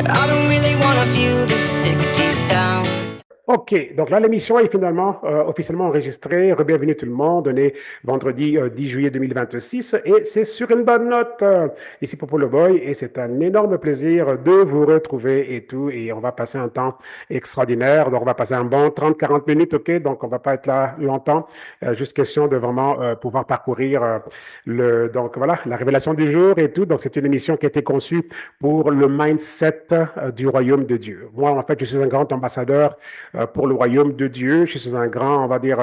I don't really wanna feel this sick deep down. OK, donc là, l'émission est finalement officiellement enregistrée. Bienvenue tout le monde. On est vendredi 10 juillet 2026 et c'est sur une bonne note. Ici Popo le Boy et c'est un énorme plaisir de vous retrouver et tout. Et on va passer un temps extraordinaire. Donc, on va passer un bon 30-40 minutes, OK? Donc, on va pas être là longtemps. Juste question de vraiment pouvoir parcourir donc voilà, la révélation du jour et tout. Donc, c'est une émission qui a été conçue pour le mindset du royaume de Dieu. Moi, en fait, je suis un grand ambassadeur pour le royaume de Dieu. Je suis un grand, on va dire,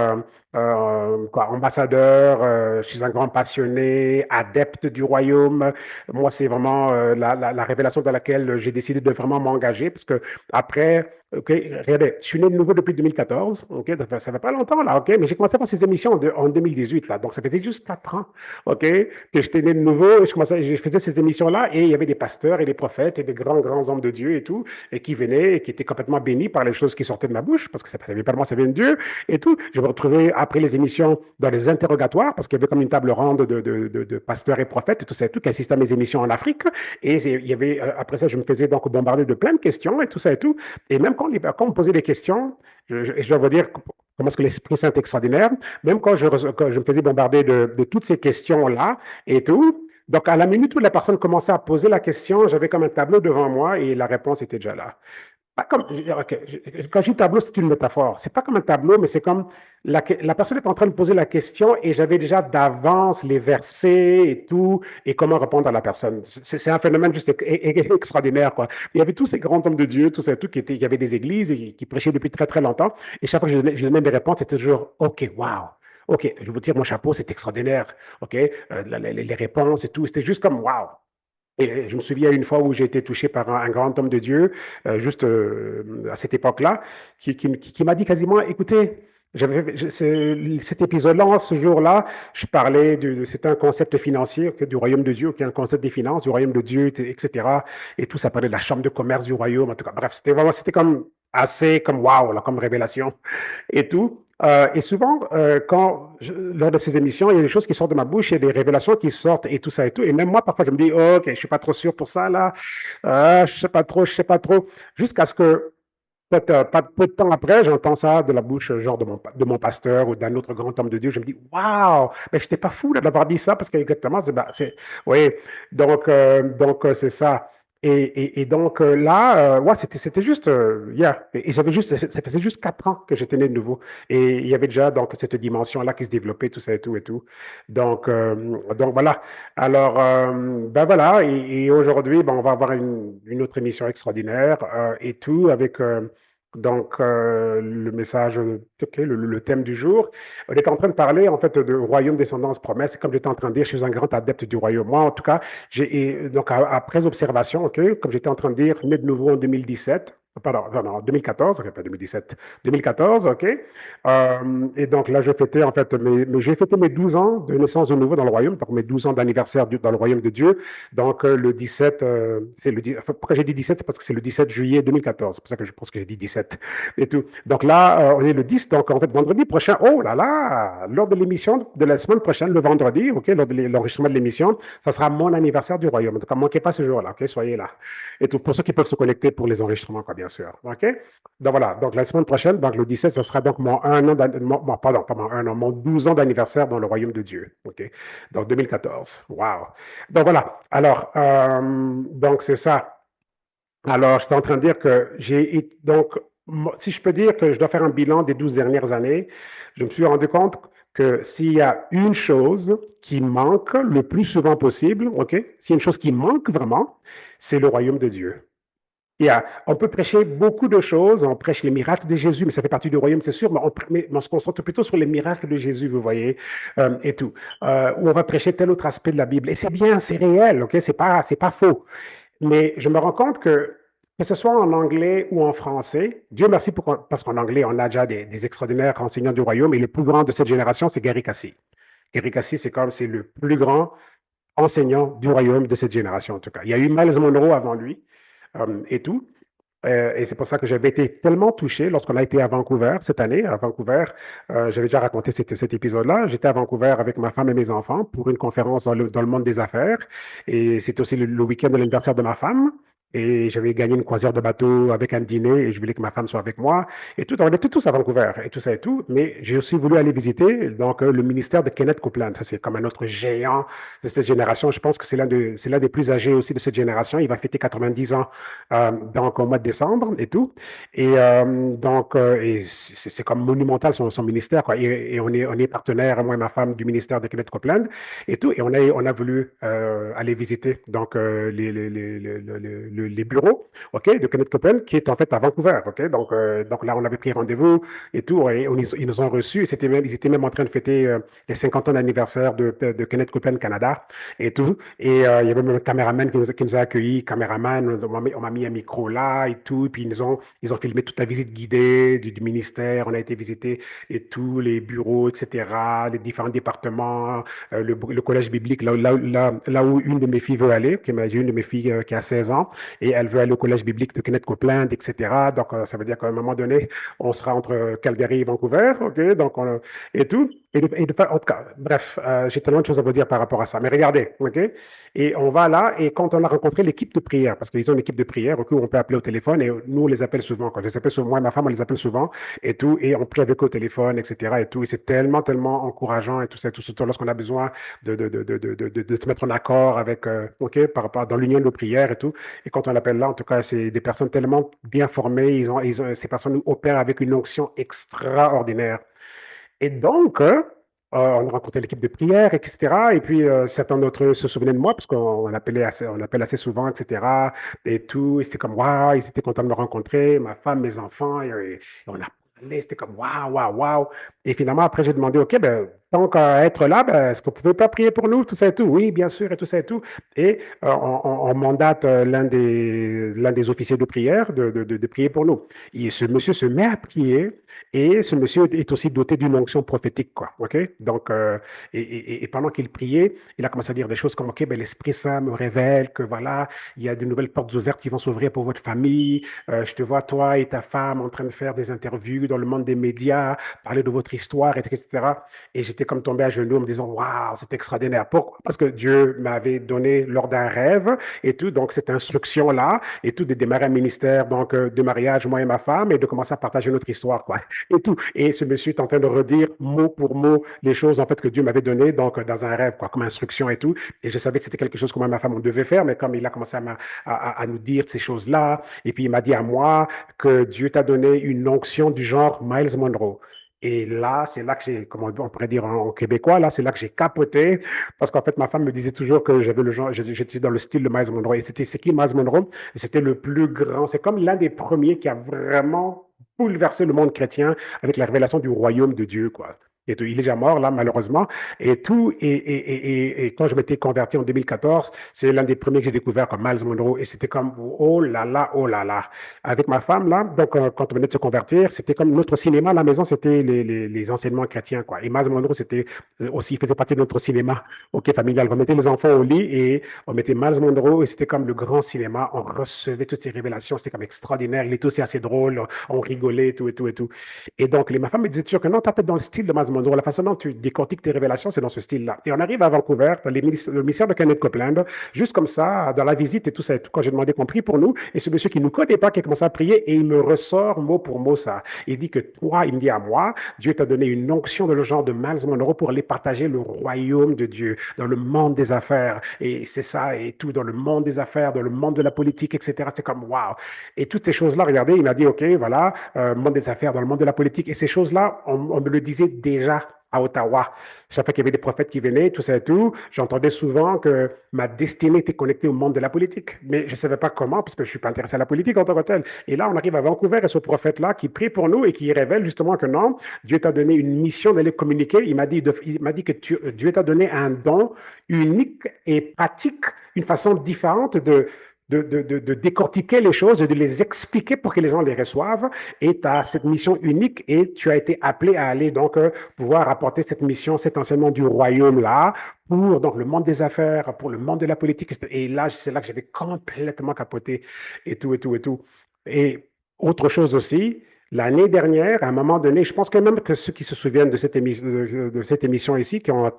ambassadeur, je suis un grand passionné, adepte du royaume. Moi, c'est vraiment la révélation dans laquelle j'ai décidé de vraiment m'engager parce que après, OK, regardez, je suis né de nouveau depuis 2014, OK, ça fait pas longtemps là, OK, mais j'ai commencé à faire ces émissions en 2018 là, donc ça faisait juste 4 ans, OK, que j'étais né de nouveau et je faisais ces émissions-là et il y avait des pasteurs et des prophètes et des grands hommes de Dieu et tout, et qui venaient et qui étaient complètement bénis par les choses qui sortaient de ma bouche, parce que ça savait pas moi, ça vient de Dieu et tout. Je me retrouvais après les émissions dans les interrogatoires, parce qu'il y avait comme une table ronde de pasteurs et prophètes et tout ça et tout, qui assistaient à mes émissions en Afrique. Et il y avait, après ça, je me faisais donc bombarder de plein de questions et tout ça et tout. Et même quand on me posait des questions, je dois vous dire comment est-ce que l'Esprit Saint est extraordinaire, même quand je me faisais bombarder de toutes ces questions-là et tout, donc, à la minute où la personne commençait à poser la question, j'avais comme un tableau devant moi et la réponse était déjà là. Pas comme, ok, quand je dis tableau, c'est une métaphore. C'est pas comme un tableau, mais c'est comme la personne est en train de poser la question et j'avais déjà d'avance les versets et tout et comment répondre à la personne. C'est un phénomène juste extraordinaire, quoi. Il y avait tous ces grands hommes de Dieu, tout ça, tout qui avaient des églises et qui prêchaient depuis très longtemps. Et chaque fois que je donnais des réponses, c'était toujours OK, wow. OK, je vous tire mon chapeau, c'est extraordinaire. OK, les réponses et tout, c'était juste comme wow. Et je me souviens une fois où j'ai été touché par un grand homme de Dieu, juste à cette époque-là, qui m'a dit quasiment, écoutez, cet épisode-là, ce jour-là, je parlais c'était un concept financier du royaume de Dieu, qui est un concept des finances, du royaume de Dieu, etc. Et tout, ça parlait de la chambre de commerce du royaume, en tout cas. Bref, c'était comme assez comme wow, là, comme révélation et tout. Et souvent, lors de ces émissions, il y a des choses qui sortent de ma bouche, il y a des révélations qui sortent et tout ça et tout. Et même moi, parfois, je me dis, oh, OK, je suis pas trop sûr pour ça, là. Je sais pas trop. Jusqu'à ce que, peut-être pas peu de temps après, j'entends ça de la bouche, genre de mon pasteur ou d'un autre grand homme de Dieu. Je me dis, waouh, mais je n'étais pas fou d'avoir dit ça parce que exactement, oui. Donc, c'est ça. Et donc là, ouais, c'était juste, yeah. Et j'avais juste, ça faisait juste 4 ans que j'étais né de nouveau. Et il y avait déjà donc cette dimension-là qui se développait, tout ça et tout et tout. Donc voilà. Alors, ben voilà. Et aujourd'hui, ben, on va avoir une autre émission extraordinaire et tout avec le message, ok, le thème du jour. On est en train de parler en fait de royaume, descendance, promesse. Comme j'étais en train de dire, je suis un grand adepte du royaume. Moi, en tout cas, donc après observation, ok, comme j'étais en train de dire, né de nouveau en 2017. Pardon, non, 2014, ok, pas 2017, 2014, OK. Et donc là, j'ai fêté mes 12 ans de naissance de nouveau dans le royaume, donc mes 12 ans d'anniversaire dans le royaume de Dieu. Donc le 17, pourquoi j'ai dit 17, c'est parce que c'est le 17 juillet 2014, c'est pour ça que je pense que j'ai dit 17 et tout. Donc là, on est le 10, donc en fait, vendredi prochain, oh là là, lors de l'émission de la semaine prochaine, le vendredi, OK, lors de l'enregistrement de l'émission, ça sera mon anniversaire du royaume. Donc, ne manquez pas ce jour-là, OK, soyez là. Et tout, pour ceux qui peuvent se connecter pour les enregistrements, quoi, bien sûr. OK? Donc voilà, donc la semaine prochaine, donc le 17, ce sera donc mon 1 an, pardon, pas mon 1 an, mon 12 ans d'anniversaire dans le royaume de Dieu. OK? Donc 2014. Wow. Donc voilà. Alors, donc c'est ça. Alors, j'étais en train de dire que donc, si je peux dire que je dois faire un bilan des 12 dernières années, je me suis rendu compte que s'il y a une chose qui manque le plus souvent possible, OK? S'il y a une chose qui manque vraiment, c'est le royaume de Dieu. On peut prêcher beaucoup de choses, on prêche les miracles de Jésus, mais ça fait partie du royaume, c'est sûr, mais on se concentre plutôt sur les miracles de Jésus, vous voyez, et tout. Ou on va prêcher tel autre aspect de la Bible. Et c'est bien, c'est réel, OK? C'est pas faux. Mais je me rends compte que ce soit en anglais ou en français, Dieu merci parce qu'en anglais, on a déjà des extraordinaires enseignants du royaume, et le plus grand de cette génération, c'est Gary Cassie. Gary Cassie, c'est le plus grand enseignant du royaume de cette génération, en tout cas. Il y a eu Miles Monroe avant lui et tout. Et c'est pour ça que j'avais été tellement touché lorsqu'on a été à Vancouver cette année. À Vancouver, j'avais déjà raconté cet épisode-là. J'étais à Vancouver avec ma femme et mes enfants pour une conférence dans le monde des affaires. Et c'était aussi le week-end de l'anniversaire de ma femme. Et j'avais gagné une croisière de bateau avec un dîner et je voulais que ma femme soit avec moi et tout. On était tous à Vancouver et tout ça et tout. Mais j'ai aussi voulu aller visiter donc le ministère de Kenneth Copeland. Ça, c'est comme un autre géant de cette génération. Je pense que c'est l'un des plus âgés aussi de cette génération. Il va fêter 90 ans donc au mois de décembre et tout. Et c'est comme monumental son ministère, quoi. Et on est partenaire, moi et ma femme, du ministère de Kenneth Copeland et tout. Et on a voulu aller visiter donc les bureaux, ok, de Kenneth Copeland, qui est en fait à Vancouver, ok. Donc là, on avait pris rendez-vous et tout, et ils nous ont reçus. Ils étaient même en train de fêter les 50 ans d'anniversaire de Kenneth Copeland Canada et tout. Il y avait même un caméraman qui nous a accueillis, caméraman, on m'a mis un micro là et tout. Et puis ils ont filmé toute la visite guidée du ministère. On a été visiter et tous les bureaux, etc., les différents départements, le collège biblique, là où une de mes filles veut aller, j'ai une de mes filles qui a 16 ans, et elle veut aller au collège biblique de Kenneth Copeland, etc. Donc, ça veut dire qu'à un moment donné, on sera entre Calgary et Vancouver, OK? Et tout. En tout cas, bref, j'ai tellement de choses à vous dire par rapport à ça. Mais regardez, OK? Et on va là, et quand on a rencontré l'équipe de prière, parce qu'ils ont une équipe de prière, OK, on peut appeler au téléphone, et nous, on les appelle souvent. Quand je les appelle souvent, moi et ma femme, on les appelle souvent, et tout, et on prie avec eux au téléphone, etc. Et tout. Et c'est tellement, tellement encourageant, et tout ça, tout surtout lorsqu'on a besoin de se mettre en accord avec, OK, par rapport dans l'union de nos prières et tout. Et quand on l'appelle là, en tout cas, c'est des personnes tellement bien formées, ces personnes opèrent avec une onction extraordinaire. Et donc, on a rencontré l'équipe de prière, etc. Et puis, certains d'entre eux se souvenaient de moi, parce on appelle assez souvent, etc. Et tout. Et c'était comme, waouh, ils étaient contents de me rencontrer, ma femme, mes enfants. Et on a parlé, c'était comme, waouh, waouh, waouh. Et finalement, après, j'ai demandé, OK, ben, tant qu'à être là, ben, est-ce que vous pouvez pas prier pour nous, tout ça et tout? Oui, bien sûr, et tout ça et tout. Et on mandate l'un des officiers de prière de prier pour nous. Et ce monsieur se met à prier. Et ce monsieur est aussi doté d'une onction prophétique, quoi. OK? Et pendant qu'il priait, il a commencé à dire des choses comme, OK, ben, l'Esprit Saint me révèle que voilà, il y a de nouvelles portes ouvertes qui vont s'ouvrir pour votre famille. Je te vois, toi et ta femme, en train de faire des interviews dans le monde des médias, parler de votre histoire, etc. Et j'étais comme tombé à genoux en me disant, waouh, c'est extraordinaire. Pourquoi? Parce que Dieu m'avait donné lors d'un rêve et tout, donc cette instruction-là, et tout, de démarrer un ministère donc, de mariage, moi et ma femme, et de commencer à partager notre histoire, quoi et tout. Et ce monsieur est en train de redire mot pour mot les choses en fait que Dieu m'avait données donc dans un rêve quoi, comme instruction et tout. Et je savais que c'était quelque chose que moi et ma femme on devait faire, mais comme il a commencé à nous dire ces choses-là, et puis il m'a dit à moi que Dieu t'a donné une onction du genre Miles Monroe. Et là, c'est là que j'ai, comment on pourrait dire en québécois, là, c'est là que j'ai capoté, parce qu'en fait, ma femme me disait toujours que j'avais le genre, j'étais dans le style de Miles Monroe. Et c'est qui Miles Monroe? C'était le plus grand, c'est comme l'un des premiers qui a vraiment bouleversé le monde chrétien avec la révélation du royaume de Dieu, quoi. Et tout, il est déjà mort, là, malheureusement. Et tout, et quand je m'étais converti en 2014, c'est l'un des premiers que j'ai découvert comme Miles Monroe. Et c'était comme, oh là là, oh là là. Avec ma femme, là, donc, quand on venait de se convertir, c'était comme notre cinéma à la maison, c'était les enseignements chrétiens, quoi. Et Miles Monroe, c'était aussi, il faisait partie de notre cinéma, OK, familial. On mettait les enfants au lit et on mettait Miles Monroe et c'était comme le grand cinéma. On recevait toutes ces révélations. C'était comme extraordinaire. Il était aussi assez drôle. On rigolait, tout et tout et tout. Et donc, ma femme me disait toujours que non, tu peut-être dans le style de Miles Monroe. La façon dont tu décortiques tes révélations, c'est dans ce style-là. Et on arrive à Vancouver, dans le ministère de Kenneth Copeland, juste comme ça, dans la visite et tout ça. Et tout, quand j'ai demandé qu'on prie pour nous, et ce monsieur qui ne nous connaît pas, qui a commencé à prier, et il me ressort mot pour mot ça. Il dit que toi, il me dit à moi, Dieu t'a donné une onction de le genre de Miles Monroe pour aller partager le royaume de Dieu dans le monde des affaires. Et c'est ça, et tout, dans le monde des affaires, dans le monde de la politique, etc. C'est comme, waouh. Et toutes ces choses-là, regardez, il m'a dit, OK, voilà, monde des affaires, dans le monde de la politique. Et ces choses-là, on me le disait déjà à Ottawa. Chaque fois qu'il y avait des prophètes qui venaient, tout ça et tout, j'entendais souvent que ma destinée était connectée au monde de la politique. Mais je ne savais pas comment, parce que je ne suis pas intéressé à la politique en tant que tel. Et là, on arrive à Vancouver et ce prophète-là qui prie pour nous et qui révèle justement que non, Dieu t'a donné une mission d'aller communiquer. Il m'a dit que Dieu t'a donné un don unique et pratique, une façon différente de décortiquer les choses et de les expliquer pour que les gens les reçoivent. Et tu as cette mission unique et tu as été appelé à aller donc pouvoir apporter cette mission, cet enseignement du royaume-là pour donc, le monde des affaires, pour le monde de la politique. Et là, c'est là que j'avais complètement capoté et tout, et tout, et tout. Et autre chose aussi, L'année dernière, à un moment donné, je pense quand même que ceux qui se souviennent de cette émission ici, qui ont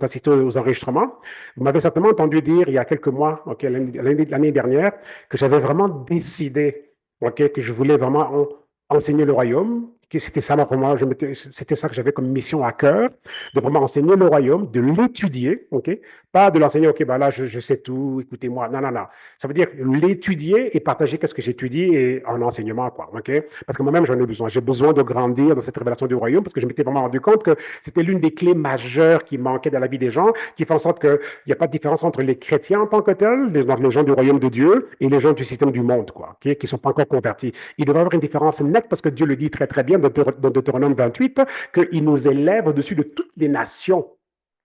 assisté aux enregistrements, vous m'avez certainement entendu dire il y a quelques mois, ok, l'année dernière, que j'avais vraiment décidé, ok, que je voulais vraiment enseigner le royaume, que c'était ça, moi, c'était ça que j'avais comme mission à cœur, de vraiment enseigner le royaume, de l'étudier, ok, pas de l'enseigner, ok, ben là, je sais tout, écoutez-moi, non, non, non. Ça veut dire l'étudier et partager qu'est-ce que j'étudie et en enseignement, quoi, ok? Parce que moi-même, j'en ai besoin. J'ai besoin de grandir dans cette révélation du royaume parce que je m'étais vraiment rendu compte que c'était l'une des clés majeures qui manquait dans la vie des gens, qui fait en sorte qu'il n'y a pas de différence entre les chrétiens en tant que tels, les gens du royaume de Dieu, et les gens du système du monde, quoi, okay, qui ne sont pas encore convertis. Il doit y avoir une différence nette parce que Dieu le dit très, très bien dans Deutéronome 28, qu'il nous élève au-dessus de toutes les nations.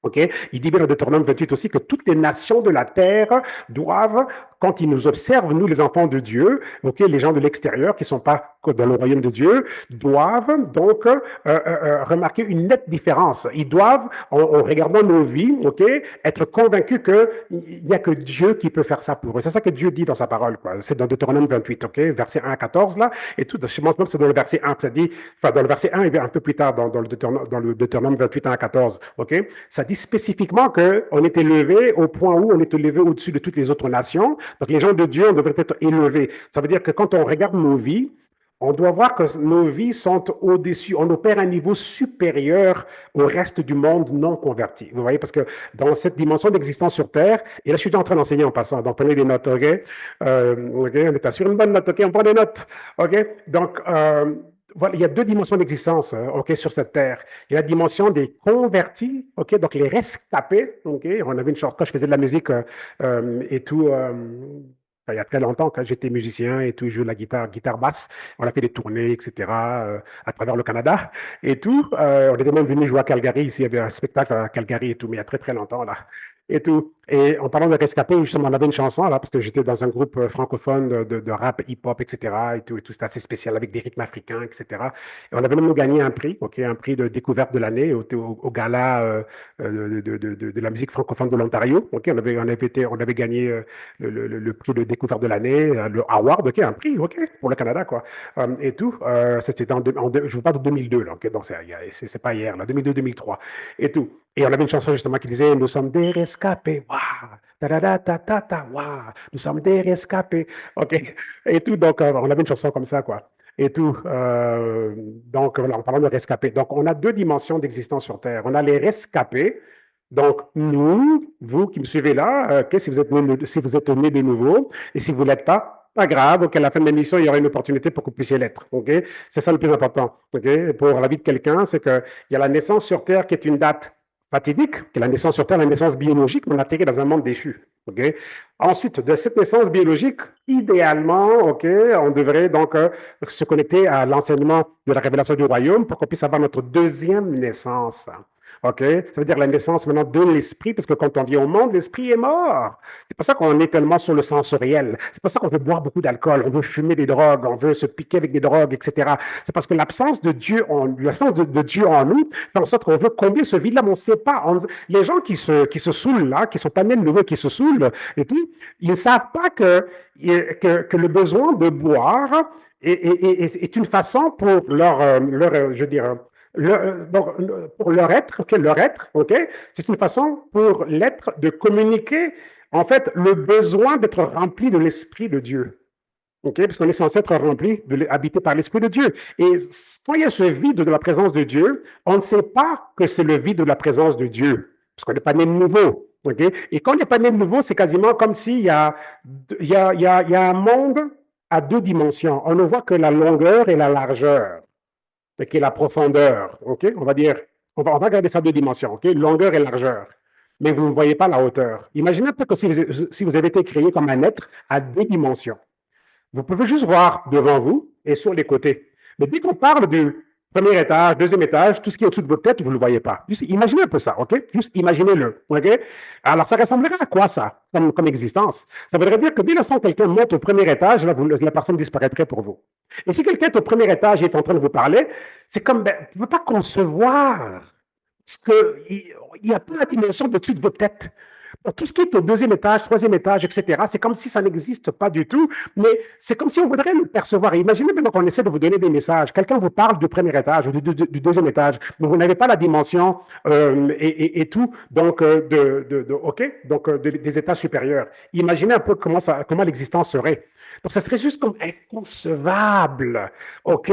Okay? Il dit bien dans Deutéronome 28 aussi que toutes les nations de la terre doivent, quand ils nous observent, nous les enfants de Dieu, okay, les gens de l'extérieur qui ne sont pas dans le royaume de Dieu, doivent donc remarquer une nette différence. Ils doivent, en regardant nos vies, okay, être convaincus qu'il n'y a que Dieu qui peut faire ça pour eux. C'est ça que Dieu dit dans sa parole. C'est dans Deutéronome 28, okay, verset 1 à 14, là, et tout. Je pense même que c'est dans le verset 1 que ça dit, enfin dans le verset 1 et un peu plus tard dans le Deutéronome 28, 1 à 14, okay, ça dit spécifiquement qu'on est élevé au point où on est élevé au-dessus de toutes les autres nations. Donc, les gens de Dieu, on devrait être élevés. Ça veut dire que quand on regarde nos vies, on doit voir que nos vies sont au-dessus, on opère à un niveau supérieur au reste du monde non converti. Vous voyez, parce que dans cette dimension d'existence sur Terre, et là je suis en train d'enseigner en passant, donc prenez des notes, ok? Ok, on est sur une bonne note, ok? On prend des notes, ok? Donc, voilà, il y a deux dimensions d'existence, ok, sur cette terre. Il y a la dimension des convertis, ok, donc les rescapés, ok. On avait une chance quand je faisais de la musique et tout. Il y a très longtemps, quand j'étais musicien et tout, je jouais la guitare basse, on a fait des tournées, etc., à travers le Canada et tout. On était même venu jouer à Calgary, ici, il y avait un spectacle à Calgary et tout, mais il y a très, très longtemps, là, et tout. Et en parlant de rescapés, justement, on avait une chanson, là, parce que j'étais dans un groupe francophone de rap, hip-hop, etc., et tout, c'était assez spécial, avec des rythmes africains, etc. Et on avait même gagné un prix, ok, un prix de découverte de l'année au gala de la musique francophone de l'Ontario, ok, on avait gagné le prix de découverte de l'année, le award, ok, un prix, ok, pour le Canada, quoi, et tout. C'était je vous parle de 2002, là, ok, donc c'est pas hier, là, 2002-2003, et tout. Et on avait une chanson justement qui disait nous sommes des rescapés, waouh, ta ta ta ta ta ta, waouh, nous sommes des rescapés, ok, et tout. Donc on avait une chanson comme ça, quoi. Et tout. Donc, voilà, en parlant de rescapés. Donc, on a deux dimensions d'existence sur Terre. On a les rescapés, donc, nous, vous qui me suivez là, si vous êtes si vous êtes né de nouveau, et si vous ne l'êtes pas, pas grave, ok, à la fin de l'émission, il y aura une opportunité pour que vous puissiez l'être, ok? C'est ça le plus important, ok? Pour la vie de quelqu'un, c'est qu'il y a la naissance sur Terre qui est une date fatidique, qui est la naissance sur Terre, la naissance biologique, mais on atterrit dans un monde déchu, ok? Ensuite, de cette naissance biologique, idéalement, ok, on devrait donc se connecter à l'enseignement de la révélation du royaume pour qu'on puisse avoir notre deuxième naissance. OK? Ça veut dire la naissance maintenant de l'esprit, parce que quand on vient au monde, l'esprit est mort. C'est pour ça qu'on est tellement sur le sensoriel. C'est pour ça qu'on veut boire beaucoup d'alcool, on veut fumer des drogues, on veut se piquer avec des drogues, etc. C'est parce que l'absence de Dieu de Dieu en nous fait en sorte qu'on veut combler ce vide-là, mais on ne sait pas. Les gens qui se saoulent là, qui sont pas nés de nouveau, qui se saoulent et tout, ils ne savent pas que le besoin de boire est une façon pour je veux dire, donc, pour leur être, okay, c'est une façon pour l'être de communiquer, en fait, le besoin d'être rempli de l'Esprit de Dieu. Okay, parce qu'on est censé être rempli, habité par l'Esprit de Dieu. Et quand il y a ce vide de la présence de Dieu, on ne sait pas que c'est le vide de la présence de Dieu, parce qu'on n'est pas né de nouveau. Okay? Et quand on n'est pas né de nouveau, c'est quasiment comme s'il y a un monde à deux dimensions. On ne voit que la longueur et la largeur, qui est la profondeur, ok? On va dire, on va regarder ça deux dimensions, ok? Longueur et largeur. Mais vous ne voyez pas la hauteur. Imaginez un peu que si vous avez été créé comme un être à deux dimensions. Vous pouvez juste voir devant vous et sur les côtés. Mais dès qu'on parle du premier étage, deuxième étage, tout ce qui est au-dessus de votre tête, vous ne le voyez pas. Juste imaginez un peu ça, OK? Juste imaginez-le, OK? Alors, ça ressemblerait à quoi, ça, comme existence? Ça voudrait dire que dès l'instant que quelqu'un monte au premier étage, là, la personne disparaîtrait pour vous. Et si quelqu'un est au premier étage et est en train de vous parler, c'est comme, ben, vous ne pouvez pas concevoir parce qu'il n'y a pas la dimension au-dessus de votre tête. Donc, tout ce qui est au deuxième étage, troisième étage, etc., c'est comme si ça n'existe pas du tout, mais c'est comme si on voudrait le percevoir. Et imaginez maintenant qu'on essaie de vous donner des messages. Quelqu'un vous parle du premier étage ou du deuxième étage, mais vous n'avez pas la dimension et tout, donc, OK, donc des étages supérieurs. Imaginez un peu comment l'existence serait. Donc, ça serait juste comme inconcevable, OK,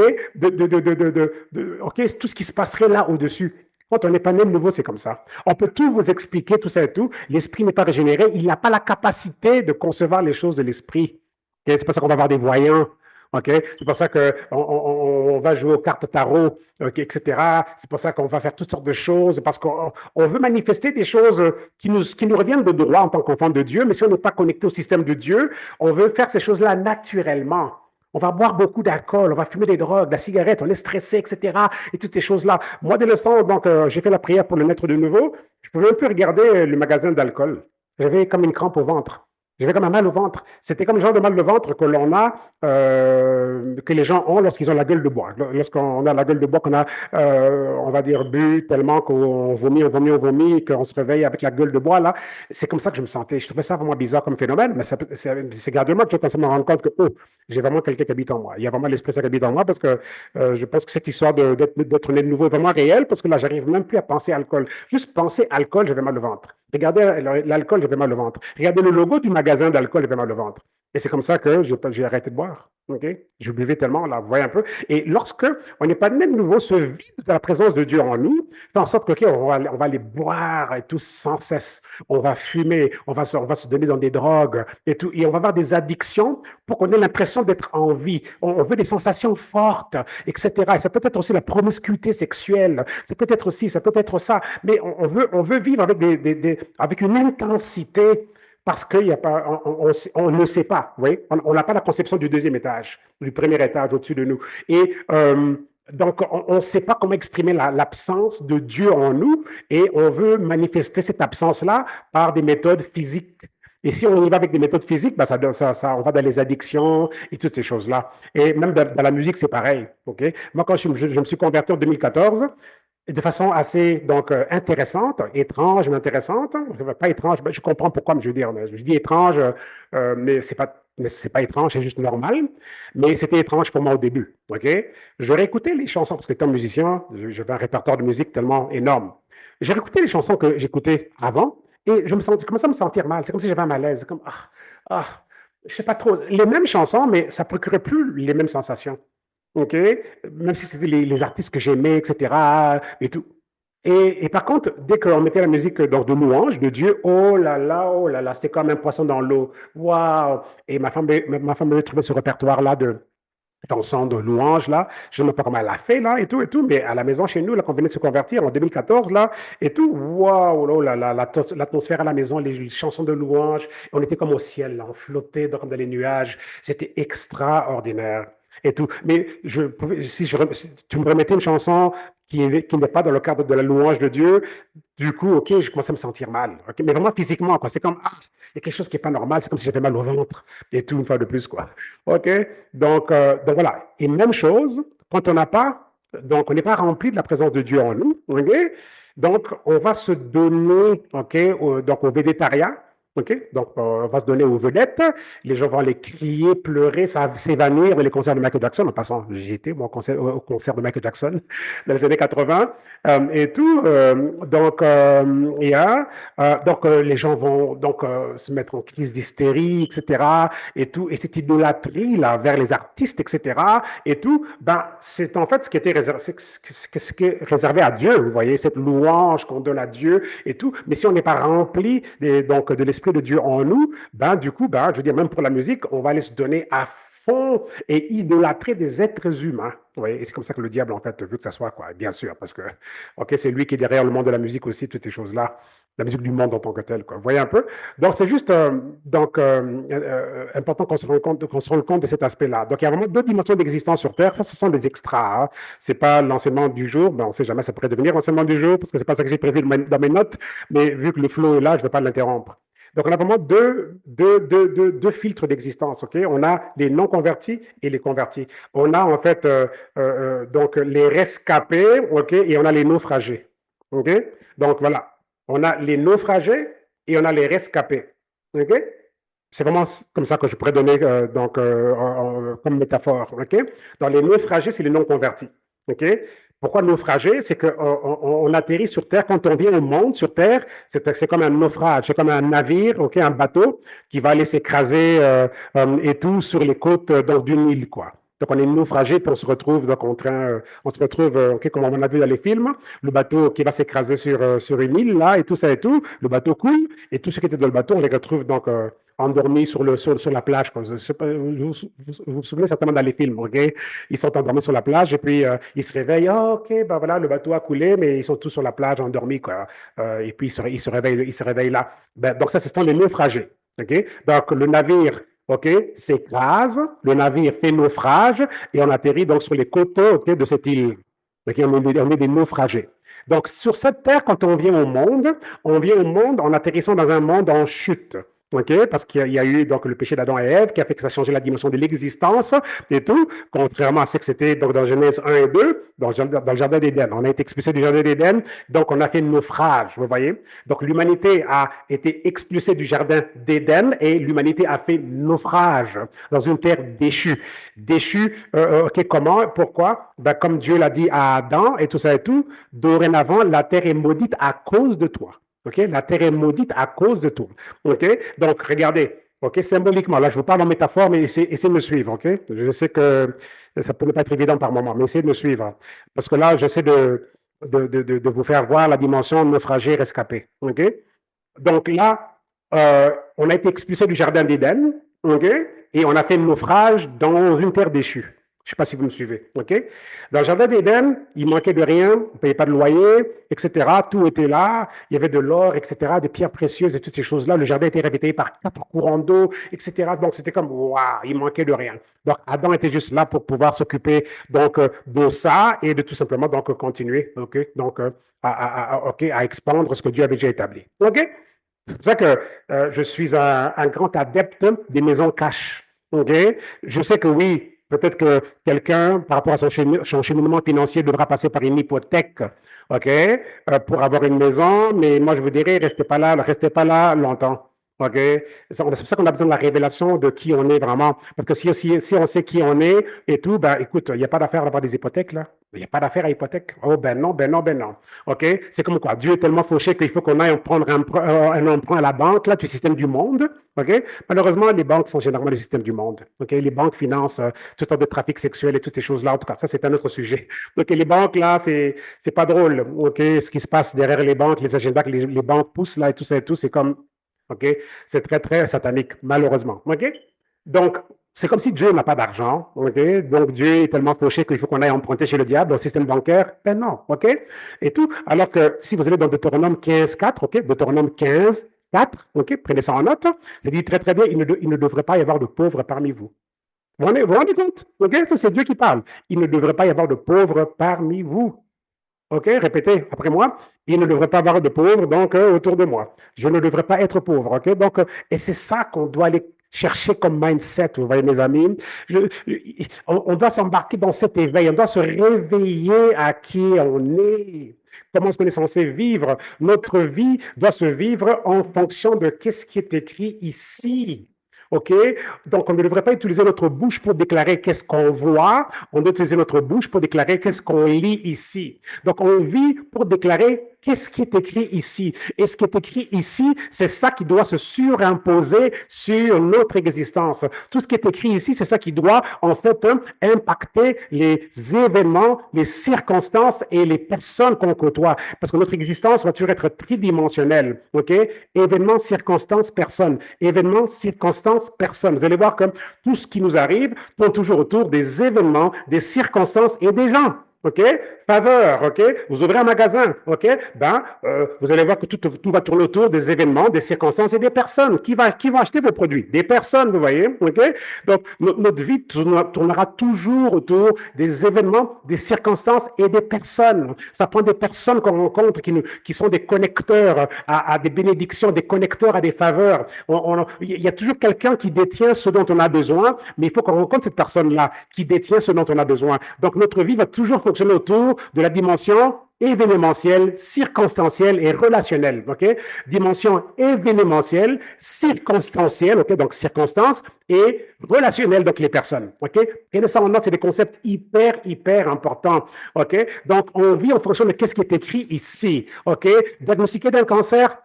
OK, tout ce qui se passerait là au-dessus. Quand on n'est pas né de nouveau, c'est comme ça. On peut tout vous expliquer, tout ça et tout. L'esprit n'est pas régénéré. Il n'a pas la capacité de concevoir les choses de l'esprit. Okay? C'est pour ça qu'on va avoir des voyants. Okay? C'est pour ça qu'on va jouer aux cartes tarot, okay, etc. C'est pour ça qu'on va faire toutes sortes de choses, parce qu'on veut manifester des choses qui nous reviennent de droit en tant qu'enfant de Dieu, mais si on n'est pas connecté au système de Dieu, on veut faire ces choses-là naturellement. On va boire beaucoup d'alcool, on va fumer des drogues, la cigarette, on est stressé, etc. Et toutes ces choses-là. Moi, dès l'instant, donc, j'ai fait la prière pour le naître de nouveau, je pouvais un peu regarder le magasin d'alcool. J'avais comme une crampe au ventre. J'avais comme un mal au ventre. C'était comme le genre de mal de ventre que l'on a, que les gens ont lorsqu'ils ont la gueule de bois. Lorsqu'on a la gueule de bois, qu'on a, on va dire, bu tellement qu'on vomit, on vomit, on vomit, qu'on se réveille avec la gueule de bois, là. C'est comme ça que je me sentais. Je trouvais ça vraiment bizarre comme phénomène, mais c'est graduellement que je commence à me rendre compte que, oh, j'ai vraiment quelqu'un qui habite en moi. Il y a vraiment l'esprit qui habite en moi parce que je pense que cette histoire d'être né de nouveau est vraiment réelle parce que là, j'arrive même plus à penser alcool. Juste penser alcool, j'avais mal au ventre. Regardez l'alcool, j'avais mal au ventre. Regardez le logo du magasin d'alcool, j'avais mal au ventre. Et c'est comme ça que j'ai arrêté de boire. Okay? Je buvais tellement, là, vous voyez un peu. Et lorsque on n'est pas né de nouveau, ce vide de la présence de Dieu en nous fait en sorte que, okay, on va aller boire et tout sans cesse. On va fumer, on va se donner dans des drogues et tout. Et on va avoir des addictions pour qu'on ait l'impression d'être en vie. On veut des sensations fortes, etc. Et ça peut être aussi la promiscuité sexuelle. Ça peut être aussi, ça peut être ça. Mais on veut vivre avec, avec une intensité parce qu'on ne sait pas, oui, on n'a pas la conception du deuxième étage, du premier étage au-dessus de nous. Et donc, on ne sait pas comment exprimer l'absence de Dieu en nous et on veut manifester cette absence-là par des méthodes physiques. Et si on y va avec des méthodes physiques, ben on va dans les addictions et toutes ces choses-là. Et même dans la musique, c'est pareil. Okay? Moi, quand je me suis converti en 2014, de façon assez donc intéressante, étrange, mais intéressante. Pas étrange, je comprends pourquoi, mais je veux dire, je dis étrange, mais c'est pas étrange, c'est juste normal. Mais c'était étrange pour moi au début. Ok, je réécoutais les chansons parce que étant musicien, j'avais un répertoire de musique tellement énorme. J'ai réécouté les chansons que j'écoutais avant et je commençais à me sentir mal. C'est comme si j'avais un malaise. C'est comme ah, je sais pas trop. Les mêmes chansons, mais ça procurait plus les mêmes sensations. OK? Même si c'était les artistes que j'aimais, etc. et tout. Et par contre, dès qu'on mettait la musique donc, de louange, de Dieu, oh là là, c'était comme un poisson dans l'eau. Waouh! Et ma femme avait trouvé ce répertoire-là de chansons de louange, là. Je ne sais pas comment elle a fait, là, et tout. Mais à la maison, chez nous, là, qu'on venait de se convertir en 2014, là, et tout, waouh, oh là là, l'atmosphère à la maison, les chansons de louange, on était comme au ciel, là, on flottait comme dans les nuages. C'était extraordinaire et tout. Mais si tu me remettais une chanson qui n'est pas dans le cadre de la louange de Dieu, du coup, OK, je commence à me sentir mal. OK? Mais vraiment physiquement, quoi. C'est comme, il y a quelque chose qui n'est pas normal. C'est comme si j'avais mal au ventre et tout, une fois de plus, quoi. OK? Donc voilà. Et même chose, quand donc on n'est pas rempli de la présence de Dieu en nous. OK? Donc, on va se donner, OK, donc au végétariat. OK? Donc, on va se donner aux vedettes. Les gens vont aller crier, pleurer, s'évanouir dans les concerts de Michael Jackson. En passant, j'ai été au concert de Michael Jackson dans les années 80 et tout. Les gens vont donc se mettre en crise d'hystérie, etc. et tout. Et cette idolâtrie là vers les artistes, etc. et tout, ben, c'est en fait ce qui était réservé, ce qui est réservé à Dieu. Vous voyez, cette louange qu'on donne à Dieu et tout. Mais si on n'est pas rempli donc de l'esprit de Dieu en nous, ben, du coup, ben, je veux dire, même pour la musique, on va aller se donner à fond et idolâtrer des êtres humains. Oui, et c'est comme ça que le diable, en fait, veut que ça soit, quoi, bien sûr, parce que, OK, c'est lui qui est derrière le monde de la musique aussi, toutes ces choses-là, la musique du monde en tant que telle, quoi. Vous voyez un peu? Donc, c'est juste important qu'on se rende compte de cet aspect-là. Donc, il y a vraiment deux dimensions d'existence sur Terre. Ça, ce sont des extras. Hein. C'est pas l'enseignement du jour. Ben, on ne sait jamais, ça pourrait devenir l'enseignement du jour, parce que c'est pas ça que j'ai prévu dans mes notes, mais vu que le flow est là, je ne vais pas l'interrompre. Donc, on a vraiment deux filtres d'existence. Okay? On a les non-convertis et les convertis. On a en fait donc les rescapés, okay? Et on a les naufragés. Okay? Donc, voilà. On a les naufragés et on a les rescapés. OK? C'est vraiment comme ça que je pourrais donner comme métaphore. OK? Dans les naufragés, c'est les non convertis. OK? Pourquoi naufragé? C'est qu'on on atterrit sur Terre. Quand on vient au monde sur Terre, c'est comme un naufrage, c'est comme un navire, OK, un bateau qui va aller s'écraser et tout sur les côtes d'une île, quoi. Donc, on est naufragé, puis on se retrouve donc en train, on se retrouve, OK, comme on a vu dans les films, le bateau qui va s'écraser sur une île, là, et tout ça et tout, le bateau coule, et tous ceux qui étaient dans le bateau, on les retrouve donc endormis sur la plage. Quoi. Vous souvenez certainement dans les films, OK? Ils sont endormis sur la plage, et puis ils se réveillent, oh, OK, ben voilà, le bateau a coulé, mais ils sont tous sur la plage endormis, quoi. Et puis ils se réveillent là. Ben, donc ça, ce sont les naufragés, OK? Donc le navire OK, s'écrase, le navire fait naufrage et on atterrit donc sur les coteaux OK, de cette île. OK, on est des naufragés. Donc, sur cette terre, quand on vient au monde en atterrissant dans un monde en chute. OK, parce qu'il y a eu donc le péché d'Adam et Ève qui a fait que ça a changé la dimension de l'existence et tout, contrairement à ce que c'était donc dans Genèse 1 et 2, dans le jardin d'Éden. On a été expulsé du jardin d'Éden, donc on a fait naufrage, vous voyez. Donc l'humanité a été expulsée du jardin d'Éden et l'humanité a fait naufrage dans une terre déchue. Déchue, OK, comment? Pourquoi? Ben, comme Dieu l'a dit à Adam et tout ça et tout, dorénavant, la terre est maudite à cause de toi. OK? La terre est maudite à cause de toi. OK? Donc, regardez. OK? Symboliquement, là, je vous parle en métaphore, mais essayez de me suivre. OK? Je sais que ça peut ne pas être évident par moment, mais essayez de me suivre. Parce que là, j'essaie de vous faire voir la dimension naufragé, rescapé. OK? Donc là, on a été expulsé du jardin d'Éden. OK? Et on a fait naufrage dans une terre déchue. Je ne sais pas si vous me suivez. OK? Dans le jardin d'Éden, il manquait de rien, on ne payait pas de loyer, etc. Tout était là. Il y avait de l'or, etc., des pierres précieuses et toutes ces choses-là. Le jardin était ravitaillé par 4 courants d'eau, etc. Donc, c'était comme, waouh, il manquait de rien. Donc, Adam était juste là pour pouvoir s'occuper donc de ça et de tout simplement donc continuer, OK? Donc, à expandre ce que Dieu avait déjà établi. OK? C'est pour ça que je suis un grand adepte des maisons cash. OK? Je sais que oui, peut-être que quelqu'un, par rapport à son cheminement financier, devra passer par une hypothèque, OK, pour avoir une maison, mais moi, je vous dirais, restez pas là longtemps. OK? C'est pour ça qu'on a besoin de la révélation de qui on est vraiment. Parce que si on sait qui on est et tout, ben écoute, il n'y a pas d'affaire d'avoir des hypothèques, là. Il n'y a pas d'affaire à hypothèque. Oh, ben non, ben non, ben non. OK? C'est comme quoi? Dieu est tellement fauché qu'il faut qu'on aille prendre un emprunt à la banque, là, du système du monde. OK? Malheureusement, les banques sont généralement le système du monde. OK? Les banques financent toutes sortes de trafic sexuel et toutes ces choses-là. En tout cas, ça, c'est un autre sujet. Donc, les banques, là, c'est pas drôle. OK? Ce qui se passe derrière les banques, les agendas que les banques poussent, là, et tout, c'est comme. OK? C'est très, très satanique, malheureusement. OK? Donc, c'est comme si Dieu n'a pas d'argent. OK? Donc, Dieu est tellement fauché qu'il faut qu'on aille emprunter chez le diable, au système bancaire. Ben non. OK? Et tout. Alors que si vous allez dans Deutéronome 15, 4, OK? Deutéronome 15, 4, OK? Prenez ça en note. Ça dit très, très bien, il ne devrait pas y avoir de pauvres parmi vous. Vous vous rendez compte? OK? Ça, c'est Dieu qui parle. Il ne devrait pas y avoir de pauvres parmi vous. OK, répétez après moi. Il ne devrait pas y avoir de pauvres donc autour de moi. Je ne devrais pas être pauvre. OK, donc et c'est ça qu'on doit aller chercher comme mindset. Vous voyez, mes amis, on doit s'embarquer dans cet éveil. On doit se réveiller à qui on est. Comment est-ce qu'on est censé vivre? Notre vie doit se vivre en fonction de qu'est-ce qui est écrit ici. OK? Donc, on ne devrait pas utiliser notre bouche pour déclarer qu'est-ce qu'on voit. On doit utiliser notre bouche pour déclarer qu'est-ce qu'on lit ici. Donc, on vit pour déclarer qu'est-ce qui est écrit ici. Et ce qui est écrit ici, c'est ça qui doit se surimposer sur notre existence. Tout ce qui est écrit ici, c'est ça qui doit, en fait, impacter les événements, les circonstances et les personnes qu'on côtoie. Parce que notre existence va toujours être tridimensionnelle. OK? Événements, circonstances, personnes. Événements, circonstances, personnes. Vous allez voir que tout ce qui nous arrive tourne toujours autour des événements, des circonstances et des gens. OK? Faveur, OK? Vous ouvrez un magasin, OK? Vous allez voir que tout va tourner autour des événements, des circonstances et des personnes. Qui va acheter vos produits? Des personnes, vous voyez? OK? Donc, notre vie tournera toujours autour des événements, des circonstances et des personnes. Ça prend des personnes qu'on rencontre qui sont des connecteurs à des bénédictions, des connecteurs à des faveurs. Il y a toujours quelqu'un qui détient ce dont on a besoin, mais il faut qu'on rencontre cette personne-là qui détient ce dont on a besoin. Donc, notre vie va toujours fonctionner autour de la dimension événementielle, circonstancielle et relationnelle. OK? Dimension événementielle, circonstancielle, OK? Donc circonstance, et relationnelle, donc les personnes. OK? Et ça, c'est des concepts hyper importants. OK? Donc, on vit en fonction de qu'est-ce qui est écrit ici. OK? Diagnostiqué d'un cancer,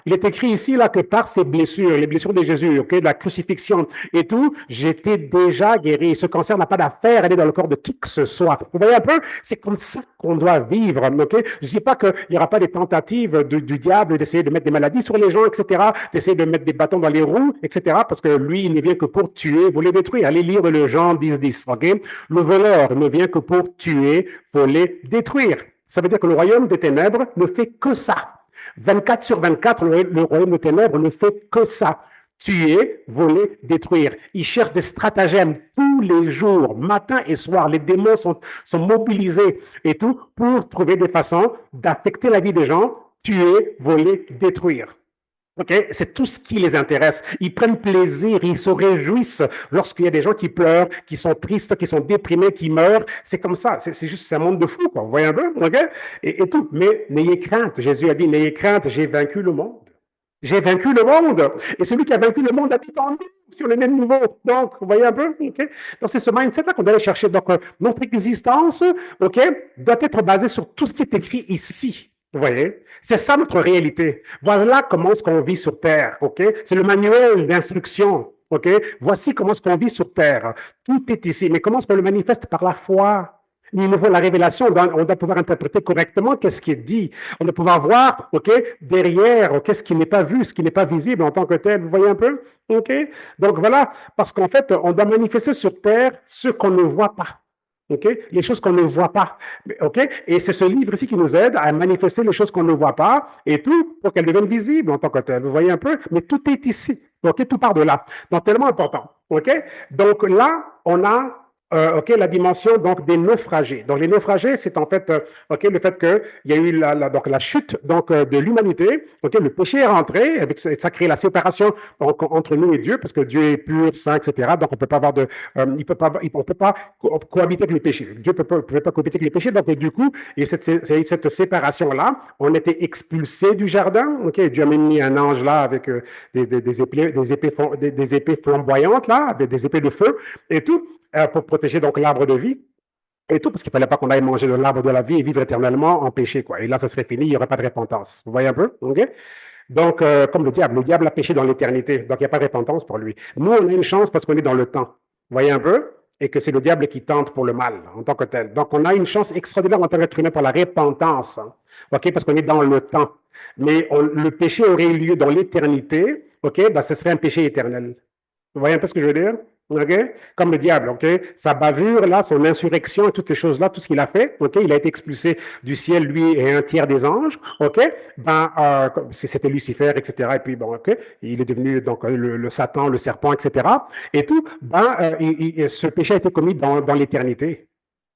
Il est écrit ici, là, que par ces blessures, les blessures de Jésus, OK? De la crucifixion et tout, j'étais déjà guéri. Ce cancer n'a pas d'affaire à aller dans le corps de qui que ce soit. Vous voyez un peu? C'est comme ça qu'on doit vivre. OK? Je ne dis pas qu'il n'y aura pas des tentatives du diable d'essayer de mettre des maladies sur les gens, etc., d'essayer de mettre des bâtons dans les roues, etc., parce que lui, il ne vient que pour tuer, voler, détruire. Allez lire le Jean 10, OK? Le voleur ne vient que pour tuer, voler, détruire. Ça veut dire que le royaume des ténèbres ne fait que ça. 24/24, le royaume des ténèbres ne fait que ça. Tuer, voler, détruire. Ils cherchent des stratagèmes tous les jours, matin et soir. Les démons sont mobilisés et tout pour trouver des façons d'affecter la vie des gens, tuer, voler, détruire. Okay? C'est tout ce qui les intéresse. Ils prennent plaisir, ils se réjouissent lorsqu'il y a des gens qui pleurent, qui sont tristes, qui sont déprimés, qui meurent. C'est comme ça. C'est juste un monde de fous, quoi. Vous voyez un peu? Okay? Et tout. Mais n'ayez crainte. Jésus a dit, n'ayez crainte, j'ai vaincu le monde. J'ai vaincu le monde. Et celui qui a vaincu le monde habite en nous, si on est né de nouveau. Donc, vous voyez un peu? Okay? Donc, c'est ce mindset-là qu'on doit aller chercher. Donc, notre existence, OK, doit être basée sur tout ce qui est écrit ici. Vous voyez? C'est ça notre réalité. Voilà comment est-ce qu'on vit sur Terre. OK? C'est le manuel d'instruction. OK? Voici comment est-ce qu'on vit sur Terre. Tout est ici. Mais comment est-ce qu'on le manifeste? Par la foi. Il nous faut la révélation, on doit pouvoir interpréter correctement qu'est-ce qui est dit. On doit pouvoir voir, OK, derrière, qu'est-ce qui n'est pas vu, ce qui n'est pas visible en tant que tel. Vous voyez un peu? OK? Donc voilà, parce qu'en fait, on doit manifester sur Terre ce qu'on ne voit pas. OK? Les choses qu'on ne voit pas. OK? Et c'est ce livre ici qui nous aide à manifester les choses qu'on ne voit pas et tout pour qu'elles deviennent visibles en tant que telles. Vous voyez un peu? Mais tout est ici. OK? Tout part de là. Donc, tellement important. OK? Donc là, on a OK, la dimension donc des naufragés. Donc les naufragés, c'est en fait OK, le fait qu'il y a eu donc, la chute donc, de l'humanité. OK, le péché est rentré, avec, ça crée la séparation donc, entre nous et Dieu, parce que Dieu est pur, saint, etc. Donc on peut pas avoir de, on peut pas cohabiter avec le péché. Dieu ne pouvait pas cohabiter avec les péchés. Donc du coup, il y a eu cette séparation-là. On était expulsés du jardin. OK, Dieu a même mis un ange là avec des épées flamboyantes là, avec des épées de feu et tout. Pour protéger donc l'arbre de vie et tout, parce qu'il ne fallait pas qu'on aille manger de l'arbre de la vie et vivre éternellement en péché, quoi. Et là, ça serait fini, il n'y aurait pas de repentance. Vous voyez un peu? Okay? Donc, comme le diable a péché dans l'éternité, donc il n'y a pas de repentance pour lui. Nous, on a une chance parce qu'on est dans le temps. Vous voyez un peu? Et que c'est le diable qui tente pour le mal en tant que tel. Donc, on a une chance extraordinaire en tant qu'être humain pour la repentance, hein, OK? Parce qu'on est dans le temps. Mais le péché aurait eu lieu dans l'éternité, OK? Ben, ce serait un péché éternel. Vous voyez un peu ce que je veux dire? Okay? Comme le diable, OK? Sa bavure, là, son insurrection et toutes ces choses-là, tout ce qu'il a fait, OK? Il a été expulsé du ciel, lui et un tiers des anges, OK? Ben, c'était Lucifer, etc. Et puis, bon, OK? Il est devenu, donc, le Satan, le serpent, etc. Et tout, ben, ce péché a été commis dans l'éternité.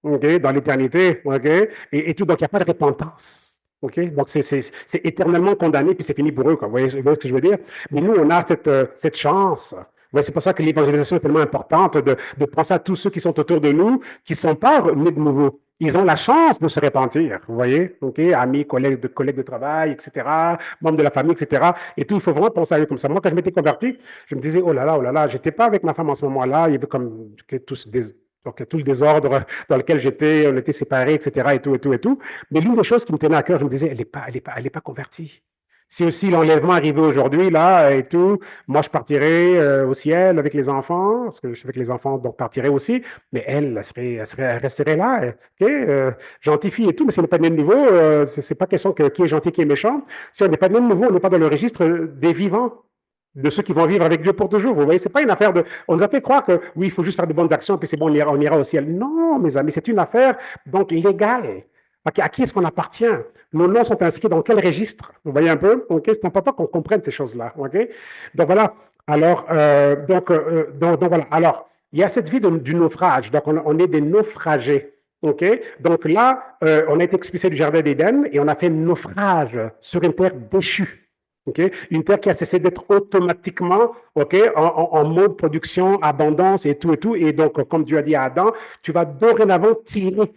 OK? Dans l'éternité, OK? Et tout, donc, il n'y a pas de repentance. OK? Donc, c'est éternellement condamné, puis c'est fini pour eux, quoi. Vous voyez ce que je veux dire? Mais nous, on a cette chance. Ouais, c'est pour ça que l'évangélisation est tellement importante, de penser à tous ceux qui sont autour de nous, qui ne sont pas nés de nouveau. Ils ont la chance de se repentir, vous voyez, OK, amis, collègues de travail, etc., membres de la famille, etc. Et tout, il faut vraiment penser à eux comme ça. Moi, quand je m'étais converti, je me disais, oh là là, j'étais pas avec ma femme en ce moment-là, il y avait comme donc, tout le désordre dans lequel j'étais, on était séparés, etc., et tout. Mais l'une des choses qui me tenait à cœur, je me disais, elle est pas convertie. Si aussi l'enlèvement arrivait aujourd'hui, là, et tout, moi, je partirais au ciel avec les enfants, parce que je savais que les enfants donc, partiraient aussi, mais elle resterait là, OK, gentille fille et tout, mais si on n'est pas de même niveau, c'est pas question qui est gentil, qui est méchant. Si on n'est pas de même niveau, on n'est pas dans le registre des vivants, de ceux qui vont vivre avec Dieu pour toujours. Vous voyez, c'est pas une affaire de. On nous a fait croire que oui, il faut juste faire de bonnes actions, puis c'est bon, on ira au ciel. Non, mes amis, c'est une affaire donc légale. À qui est-ce qu'on appartient? Nos noms sont inscrits dans quel registre? Vous voyez un peu? Okay? C'est important qu'on comprenne ces choses-là. Okay? Donc voilà. Alors, donc voilà. Alors, il y a cette vie du naufrage. Donc, on est des naufragés. Okay? Donc là, on a été expulsé du jardin d'Éden et on a fait naufrage sur une terre déchue. Okay? Une terre qui a cessé d'être automatiquement en mode production, abondance et tout. Et donc, comme Dieu a dit à Adam, tu vas dorénavant tirer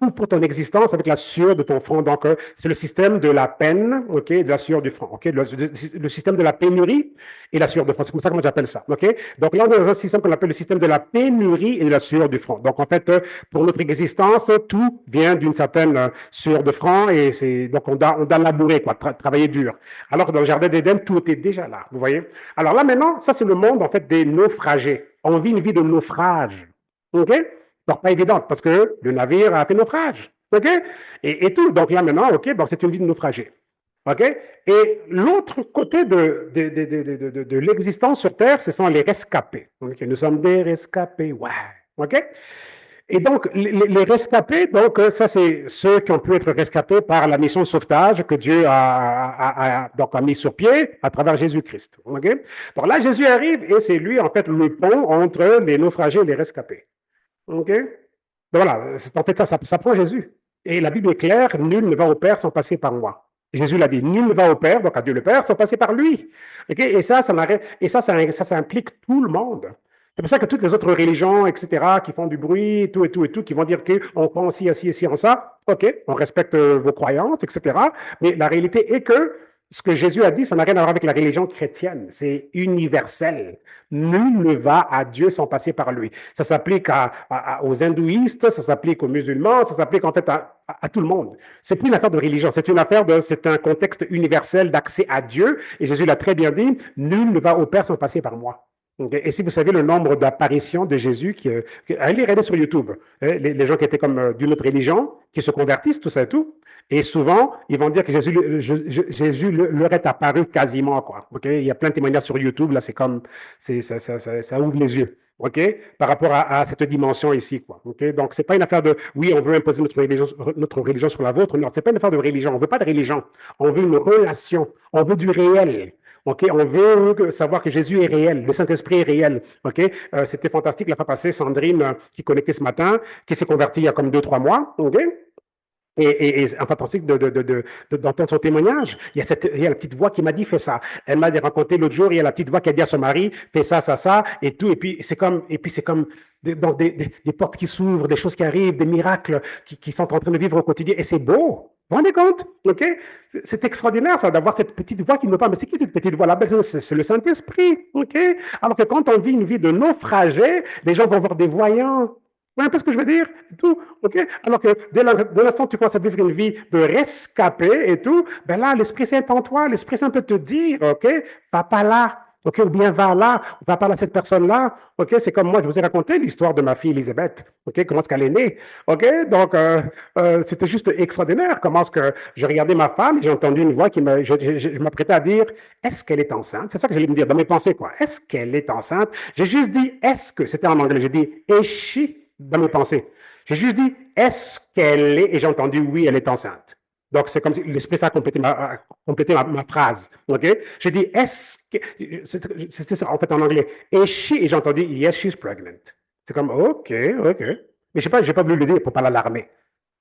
tout pour ton existence avec la sueur de ton front. Donc, c'est le système de la peine, ok, de la sueur du front, ok, le système de la pénurie et la sueur du front. C'est comme ça que moi j'appelle ça, ok. Donc là, on est dans un système qu'on appelle le système de la pénurie et de la sueur du front. Donc, en fait, pour notre existence, tout vient d'une certaine sueur de front et c'est donc on doit labourer, quoi, travailler dur. Alors que dans le jardin d'Éden, tout était déjà là, vous voyez. Alors là, maintenant, ça c'est le monde en fait des naufragés. On vit une vie de naufrage, ok. Donc, pas évidente, parce que le navire a fait naufrage. OK? Et tout. Donc là, maintenant, OK, bon, c'est une vie de naufragé. OK? Et l'autre côté de l'existence sur Terre, ce sont les rescapés. Okay? Nous sommes des rescapés. Ouais. OK? Et donc, les rescapés, donc, ça, c'est ceux qui ont pu être rescapés par la mission de sauvetage que Dieu donc, a mis sur pied à travers Jésus-Christ. OK? Donc là, Jésus arrive et c'est lui, en fait, le pont entre les naufragés et les rescapés. OK? Donc voilà, en fait, ça prend Jésus. Et la Bible est claire, nul ne va au Père sans passer par moi. Jésus l'a dit, nul ne va au Père, donc à Dieu le Père, sans passer par lui. Okay? Et ça implique tout le monde. C'est pour ça que toutes les autres religions, etc., qui font du bruit, tout, qui vont dire qu'on croit ci, en ça, OK, on respecte vos croyances, etc. Mais la réalité est que ce que Jésus a dit, ça n'a rien à voir avec la religion chrétienne. C'est universel. Nul ne va à Dieu sans passer par lui. Ça s'applique aux hindouistes, ça s'applique aux musulmans, ça s'applique en fait à tout le monde. C'est plus une affaire de religion, c'est un contexte universel d'accès à Dieu. Et Jésus l'a très bien dit, nul ne va au Père sans passer par moi. Okay. Et si vous savez le nombre d'apparitions de Jésus, allez regarder sur YouTube, les gens qui étaient comme d'une autre religion, qui se convertissent, tout ça et tout, et souvent, ils vont dire que Jésus leur est apparu quasiment, quoi. Okay? Il y a plein de témoignages sur YouTube, là, c'est comme, ça ouvre les yeux, OK? Par rapport à cette dimension ici, quoi. OK? Donc, c'est pas une affaire de, oui, on veut imposer notre religion sur la vôtre. Non, c'est pas une affaire de religion. On veut pas de religion. On veut une relation. On veut du réel. OK, on veut savoir que Jésus est réel, le Saint-Esprit est réel. OK, c'était fantastique la fois passée, Sandrine, qui connectait ce matin, qui s'est convertie il y a comme 2-3 mois. OK, et fantastique d'entendre son témoignage. Il y a la petite voix qui m'a dit, fais ça. Elle m'a raconté l'autre jour, il y a la petite voix qui a dit à son mari, fais ça, et tout. Et puis, c'est comme donc des portes qui s'ouvrent, des choses qui arrivent, des miracles qui sont en train de vivre au quotidien. Et c'est beau. Vous vous rendez compte? OK? C'est extraordinaire, ça, d'avoir cette petite voix qui nous parle. Mais c'est qui cette petite voix là-bas? C'est le Saint-Esprit. OK? Alors que quand on vit une vie de naufragé, les gens vont voir des voyants. Vous voyez un peu ce que je veux dire? Et tout, OK? Alors que dès l'instant où tu commences à vivre une vie de rescapé et tout, ben là, l'Esprit Saint est en toi. L'Esprit Saint peut te dire, OK? Va pas là. OK? Ou bien va là. Ou va pas là, cette personne-là. OK? C'est comme moi, je vous ai raconté l'histoire de ma fille Elisabeth. OK? Comment est-ce qu'elle est née? OK? Donc, c'était juste extraordinaire. Comment est-ce que je regardais ma femme et j'ai entendu une voix je m'apprêtais à dire, est-ce qu'elle est enceinte? C'est ça que j'allais me dire dans mes pensées, quoi. Est-ce qu'elle est enceinte? J'ai juste dit, est-ce que? C'était en anglais. J'ai dit, is she? Dans mes pensées. J'ai juste dit, est-ce qu'elle est? Et j'ai entendu, oui, elle est enceinte. Donc, c'est comme si l'Esprit ça a complété ma phrase. OK? J'ai dit, est-ce que. C'était ça, en fait, en anglais. Et j'ai entendu, yes, she's pregnant. C'est comme, OK. Mais je n'ai pas voulu le dire pour ne pas l'alarmer.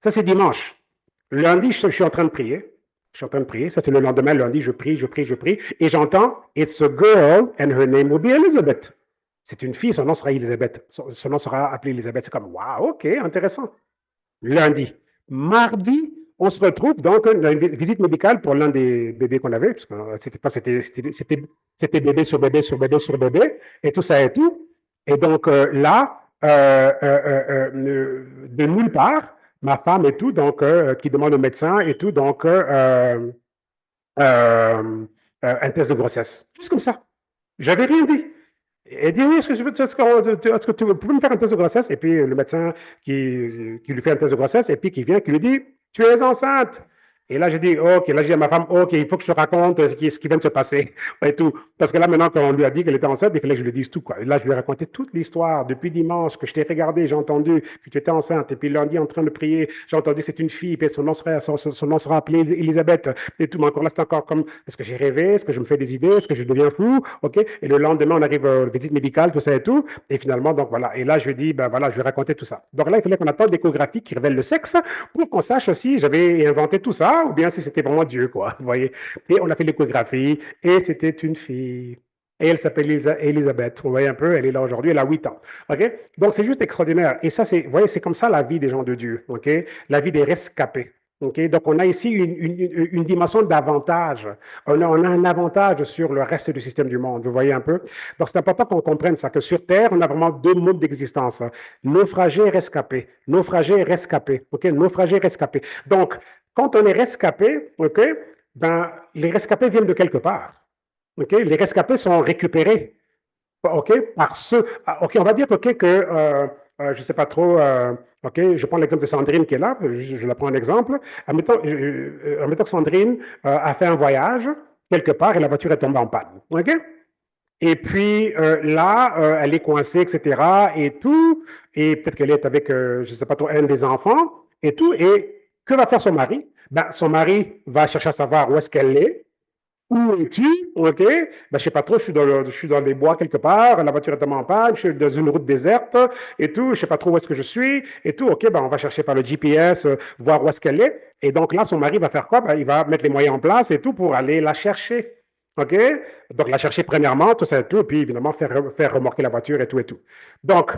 Ça, c'est dimanche. Lundi, je suis en train de prier. Je suis en train de prier. Ça, c'est le lendemain. Lundi, je prie. Et j'entends, it's a girl and her name will be Elizabeth. C'est une fille, son nom sera Elisabeth. Son nom sera appelé Elisabeth. C'est comme, waouh, OK, intéressant. Lundi. Mardi, on se retrouve donc dans une visite médicale pour l'un des bébés qu'on avait, parce que c'était bébé sur bébé sur bébé sur bébé, et tout ça et tout. Et donc là, de nulle part, ma femme et tout, donc qui demande au médecin et tout, donc un test de grossesse. Juste comme ça. J'avais rien dit. Et dit, oui, est-ce que tu peux me faire un test de grossesse? Et puis le médecin qui lui fait un test de grossesse, et puis qui vient, qui lui dit, tu es enceinte. Et là, j'ai dit, OK, là, j'ai dit à ma femme, OK, il faut que je te raconte ce qui vient de se passer et tout. Parce que là, maintenant, quand on lui a dit qu'elle était enceinte, il fallait que je lui dise tout, quoi. Et là, je lui ai raconté toute l'histoire depuis dimanche, que je t'ai regardé, j'ai entendu que tu étais enceinte. Et puis lundi, en train de prier, j'ai entendu que c'est une fille, puis son nom sera appelé Elisabeth. Et tout, mais encore là, c'est encore comme, est-ce que j'ai rêvé? Est-ce que je me fais des idées? Est-ce que je deviens fou? OK? Et le lendemain, on arrive à la visite médicale, tout ça et tout. Et finalement, donc voilà. Et là, je lui ai dit, ben voilà, je lui ai raconté tout ça. Donc là, il fallait qu'on attende l'échographie qui révèle le sexe pour qu'on sache si j'avais inventé tout ça ou bien si c'était vraiment Dieu, quoi. Vous voyez? Et on a fait l'échographie et c'était une fille. et elle s'appelle Elisabeth. Vous voyez un peu, elle est là aujourd'hui, elle a 8 ans. OK? Donc, c'est juste extraordinaire. Et ça, vous voyez, c'est comme ça la vie des gens de Dieu. OK? La vie des rescapés. Okay? Donc, on a ici une dimension d'avantage. On a un avantage sur le reste du système du monde. Vous voyez un peu? Donc, c'est important qu'on comprenne ça, que sur Terre, on a vraiment deux modes d'existence. Naufragé et rescapé. Naufragé et rescapé. OK? Naufragé et rescapé. Donc, quand on est rescapé, OK? Ben, les rescapés viennent de quelque part. OK? Les rescapés sont récupérés. OK? Par ceux. OK, on va dire OK, que je ne sais pas trop. OK, je prends l'exemple de Sandrine qui est là. Je la prends un exemple. Admettons que Sandrine a fait un voyage quelque part et la voiture est tombée en panne. OK? Et puis là, elle est coincée, etc. Et tout. Et peut-être qu'elle est avec, je ne sais pas trop, un des enfants et tout. Et que va faire son mari? Ben, son mari va chercher à savoir où est-ce qu'elle est. Où es-tu? OK. Ben, je ne sais pas trop, je suis dans les bois quelque part, la voiture est tombée en panne, je suis dans une route déserte et tout, je ne sais pas trop où est-ce que je suis et tout. OK, ben, on va chercher par le GPS, voir où est-ce qu'elle est. Et donc là, son mari va faire quoi? Ben, il va mettre les moyens en place et tout pour aller la chercher. OK? Donc la chercher premièrement, tout ça et tout, et puis évidemment faire remorquer la voiture et tout et tout. Donc,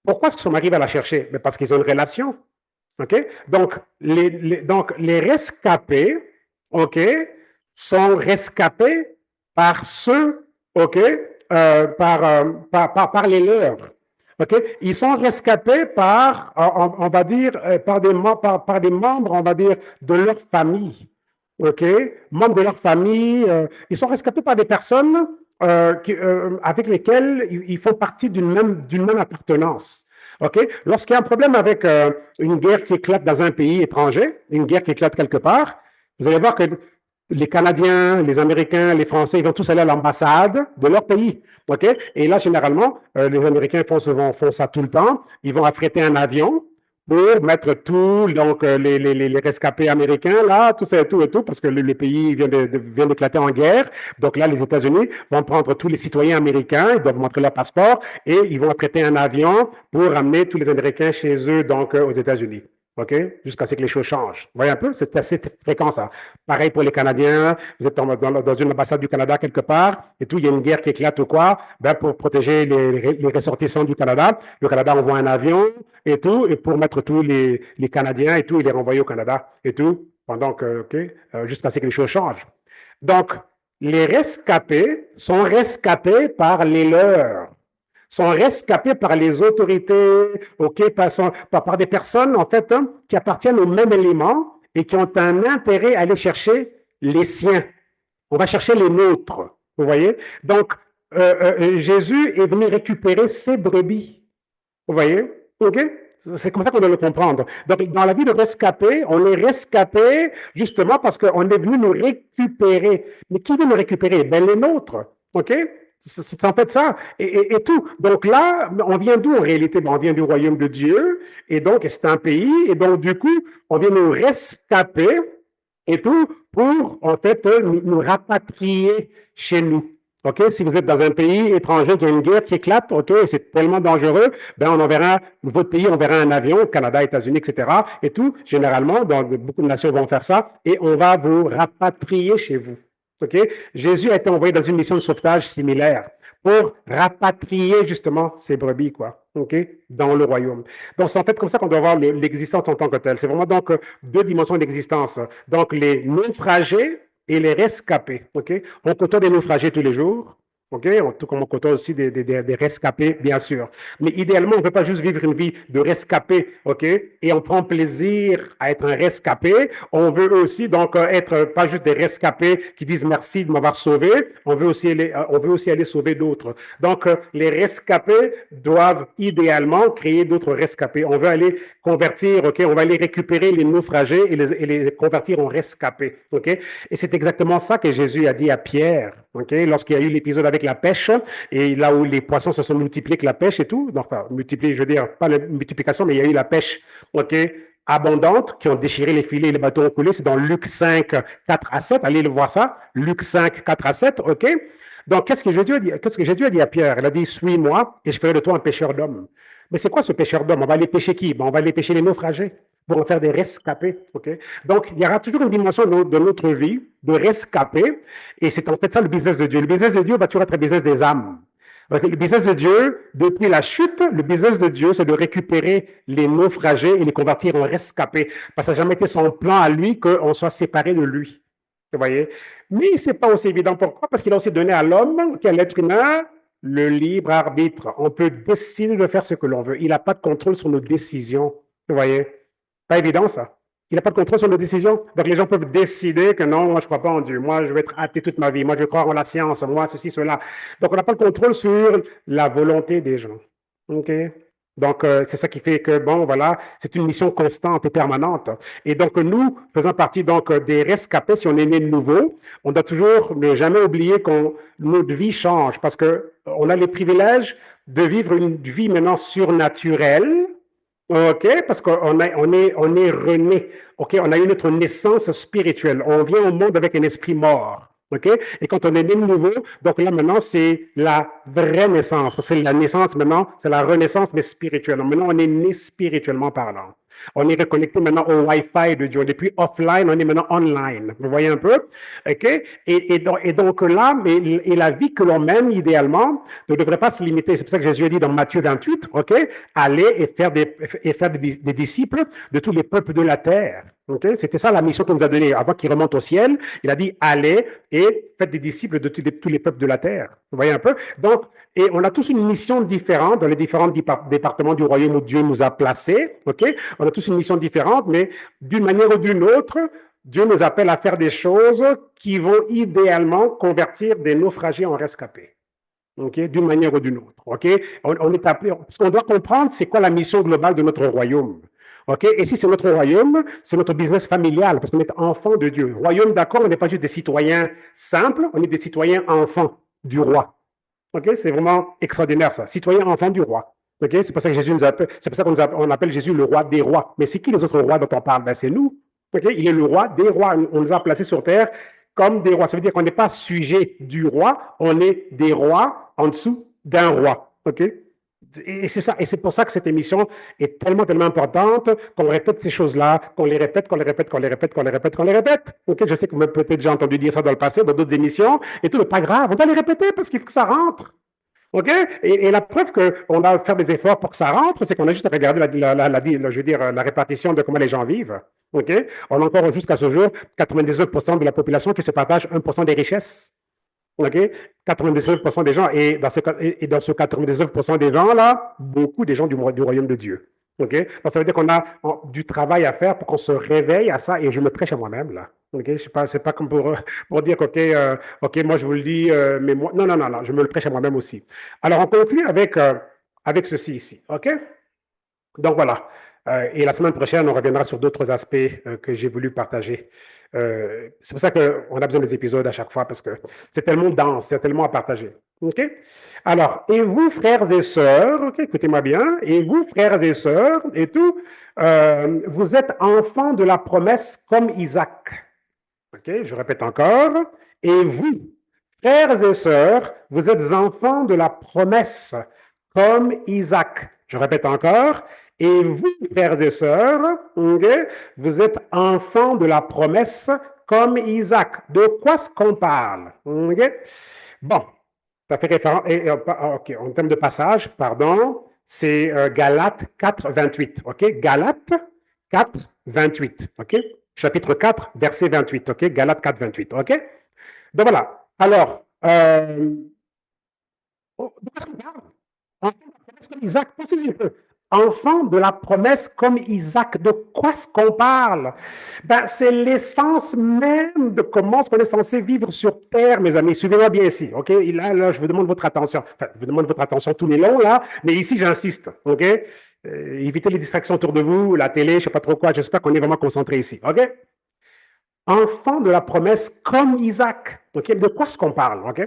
pourquoi est-ce que son mari va la chercher? Ben, parce qu'ils ont une relation. OK? Donc, les rescapés, OK, sont rescapés par ceux, OK, par les leurs. OK? Ils sont rescapés par, on va dire, par des membres, on va dire, de leur famille. OK? Membres de leur famille. Ils sont rescapés par des personnes avec lesquelles ils font partie d'une même appartenance. OK? Lorsqu'il y a un problème avec une guerre qui éclate dans un pays étranger, une guerre qui éclate quelque part, vous allez voir que les Canadiens, les Américains, les Français, ils vont tous aller à l'ambassade de leur pays. OK? Et là, généralement, les Américains font ça tout le temps. Ils vont affréter un avion pour mettre tout, donc les rescapés américains, là, tout ça et tout, parce que le pays vient d'éclater en guerre. Donc là, les États-Unis vont prendre tous les citoyens américains, ils doivent montrer leur passeport, et ils vont affréter un avion pour amener tous les Américains chez eux, donc aux États-Unis. OK? Jusqu'à ce que les choses changent. Vous voyez un peu? C'est assez fréquent, ça. Pareil pour les Canadiens. Vous êtes dans une ambassade du Canada quelque part et tout, il y a une guerre qui éclate ou quoi. Ben, pour protéger les ressortissants du Canada, le Canada envoie un avion et tout, et pour mettre tous les Canadiens et tout, et les renvoyer au Canada et tout, pendant que, OK, jusqu'à ce que les choses changent. Donc, les rescapés sont rescapés par les leurs, sont rescapés par les autorités, okay, par des personnes, en fait, hein, qui appartiennent au même élément et qui ont un intérêt à aller chercher les siens. On va chercher les nôtres, vous voyez? Donc, Jésus est venu récupérer ses brebis, vous voyez? OK? C'est comme ça qu'on doit le comprendre. Donc, dans la vie de rescapé, on est rescapé justement parce qu'on est venu nous récupérer. Mais qui veut nous récupérer? Ben, les nôtres. OK? C'est en fait ça. Et tout. Donc là, on vient d'où en réalité? Ben, on vient du royaume de Dieu. Et donc, c'est un pays. Et donc, du coup, on vient nous rescaper et tout pour, en fait, nous rapatrier chez nous. OK? Si vous êtes dans un pays étranger qui a une guerre qui éclate, OK, et c'est tellement dangereux, ben on enverra, votre pays enverra un avion, Canada, États-Unis, etc. Et tout, généralement, beaucoup de nations vont faire ça, et on va vous rapatrier chez vous. OK? Jésus a été envoyé dans une mission de sauvetage similaire pour rapatrier justement ces brebis, quoi, OK, dans le royaume. Donc, c'est en fait comme ça qu'on doit voir l'existence en tant que telle. C'est vraiment donc deux dimensions d'existence. Donc, les naufragés et les rescapés, OK? On côtoie des naufragés tous les jours, OK? Tout comme on côtoie aussi des rescapés, bien sûr. Mais idéalement, on ne peut pas juste vivre une vie de rescapé, OK? Et on prend plaisir à être un rescapé. On veut aussi, donc, être pas juste des rescapés qui disent merci de m'avoir sauvé. On veut aussi aller sauver d'autres. Donc, les rescapés doivent idéalement créer d'autres rescapés. On veut aller convertir, OK? On va aller récupérer les naufragés et les convertir en rescapés, OK? Et c'est exactement ça que Jésus a dit à Pierre, OK? Lorsqu'il y a eu l'épisode avec la pêche, et là où les poissons se sont multipliés avec la pêche et tout, enfin, multipliés, je veux dire, pas la multiplication, mais il y a eu la pêche, OK, abondante, qui ont déchiré les filets et les bateaux ont coulé. C'est dans Luc 5, 4 à 7. Allez le voir ça. Luc 5, 4 à 7, OK? Donc, qu'est-ce que Jésus a dit à Pierre? Il a dit, suis-moi et je ferai de toi un pêcheur d'hommes. Mais c'est quoi ce pêcheur d'hommes? On va aller pêcher qui? Ben, on va aller pêcher les naufragés. pour en faire des rescapés. Okay? Donc, il y aura toujours une dimension de notre vie de rescapés, et c'est en fait ça le business de Dieu. Le business de Dieu va toujours être le business des âmes. Donc, le business de Dieu, depuis la chute, le business de Dieu, c'est de récupérer les naufragés et les convertir en rescapés. Parce que ça n'a jamais été son plan à lui qu'on soit séparé de lui. Vous voyez? Mais ce n'est pas aussi évident. Pourquoi? Parce qu'il a aussi donné à l'homme, qui est l'être humain, le libre arbitre. On peut décider de faire ce que l'on veut. Il n'a pas de contrôle sur nos décisions. Vous voyez? Pas évident, ça. Il n'a pas de contrôle sur nos décisions. Donc, les gens peuvent décider que non, moi, je ne crois pas en Dieu. Moi, je vais être athée toute ma vie. Moi, je vais croire en la science. Moi, ceci, cela. Donc, on n'a pas de contrôle sur la volonté des gens. OK? Donc, c'est ça qui fait que, bon, voilà, c'est une mission constante et permanente. Et donc, nous, faisant partie donc des rescapés, si on est né de nouveau, on doit toujours ne jamais oublier que notre vie change parce qu'on a les privilèges de vivre une vie maintenant surnaturelle. OK, parce on est rené. OK, on a eu notre naissance spirituelle. On vient au monde avec un esprit mort. OK? Et quand on est né de nouveau, donc là maintenant, c'est la vraie naissance. C'est la naissance maintenant, c'est la renaissance, mais spirituelle. Donc, maintenant, on est né spirituellement parlant. On est reconnecté maintenant au Wi-Fi de Dieu. On n'est plus offline, on est maintenant online. Vous voyez un peu? OK? Et donc là, et la vie que l'on mène idéalement ne devrait pas se limiter. C'est pour ça que Jésus a dit dans Matthieu 28, OK? Allez et faire des disciples de tous les peuples de la terre. Okay? C'était ça la mission qu'il nous a donnée. Avant qu'il remonte au ciel, il a dit allez et faites des disciples de tous les peuples de la terre. Vous voyez un peu? Donc, et on a tous une mission différente dans les différents départements du royaume où Dieu nous a placés. Okay? On a tous une mission différente, mais d'une manière ou d'une autre, Dieu nous appelle à faire des choses qui vont idéalement convertir des naufragés en rescapés. Okay? D'une manière ou d'une autre. Okay? On est appelé, parce qu'on doit comprendre c'est quoi la mission globale de notre royaume. OK? Et si c'est notre royaume, c'est notre business familial, parce qu'on est enfant de Dieu. Royaume, d'accord, on n'est pas juste des citoyens simples, on est des citoyens enfants du roi. OK? C'est vraiment extraordinaire, ça. Citoyens enfants du roi. OK? C'est pour ça que Jésus nous appelle, c'est pour ça qu'on appelle Jésus le roi des rois. Mais c'est qui les autres rois dont on parle? Ben, c'est nous. OK? Il est le roi des rois. On nous a placés sur terre comme des rois. Ça veut dire qu'on n'est pas sujet du roi, on est des rois en dessous d'un roi. OK? Et c'est ça, et c'est pour ça que cette émission est tellement, tellement importante qu'on répète ces choses-là, qu'on les répète, qu'on les répète, qu'on les répète, qu'on les répète, qu'on les répète. Ok, je sais que vous avez peut-être déjà entendu dire ça dans le passé, dans d'autres émissions, et tout, mais pas grave, on doit les répéter parce qu'il faut que ça rentre. OK? Et la preuve qu'on a fait des efforts pour que ça rentre, c'est qu'on a juste à regarder je veux dire, la répartition de comment les gens vivent. OK? On a encore jusqu'à ce jour 99% de la population qui se partage 1% des richesses. OK? 99% des gens, et dans ce 99% des gens-là, beaucoup des gens du royaume de Dieu. OK? Donc, ça veut dire qu'on a du travail à faire pour qu'on se réveille à ça, et je me prêche à moi-même, là. OK? C'est pas comme pour dire OK, moi, je vous le dis, mais moi, non, non, non, non, je me le prêche à moi-même aussi. Alors, on conclut avec ceci ici. OK? Donc, voilà. Et la semaine prochaine, on reviendra sur d'autres aspects que j'ai voulu partager. C'est pour ça qu'on a besoin des épisodes à chaque fois, parce que c'est tellement dense, c'est tellement à partager. OK? Alors, et vous, frères et sœurs, OK, écoutez-moi bien, et vous, frères et sœurs, et tout, vous êtes enfants de la promesse comme Isaac. OK? Je répète encore. Et vous, frères et sœurs, vous êtes enfants de la promesse comme Isaac. Je répète encore. Et vous, frères et sœurs, okay, vous êtes enfants de la promesse comme Isaac. De quoi est-ce qu'on parle? Okay? Bon, ça fait référence. OK, en termes de passage, pardon, c'est Galates 4, 28. OK? Galates 4, 28. OK? Chapitre 4, verset 28. OK? Galates 4, 28. OK? Donc voilà. Alors, de quoi est-ce qu'on parle? Enfants de la promesse comme Isaac. Pensez-y un peu. Enfant de la promesse comme Isaac. De quoi est-ce qu'on parle? Ben, c'est l'essence même de comment est-ce qu'on est censé vivre sur Terre, mes amis. Suivez-moi bien ici, OK? Là, je vous demande votre attention. Enfin, je vous demande votre attention tous les longs, là, mais ici, j'insiste, OK? Évitez les distractions autour de vous, la télé, je ne sais pas trop quoi. J'espère qu'on est vraiment concentré ici, OK? Enfant de la promesse comme Isaac. OK? De quoi est-ce qu'on parle, OK?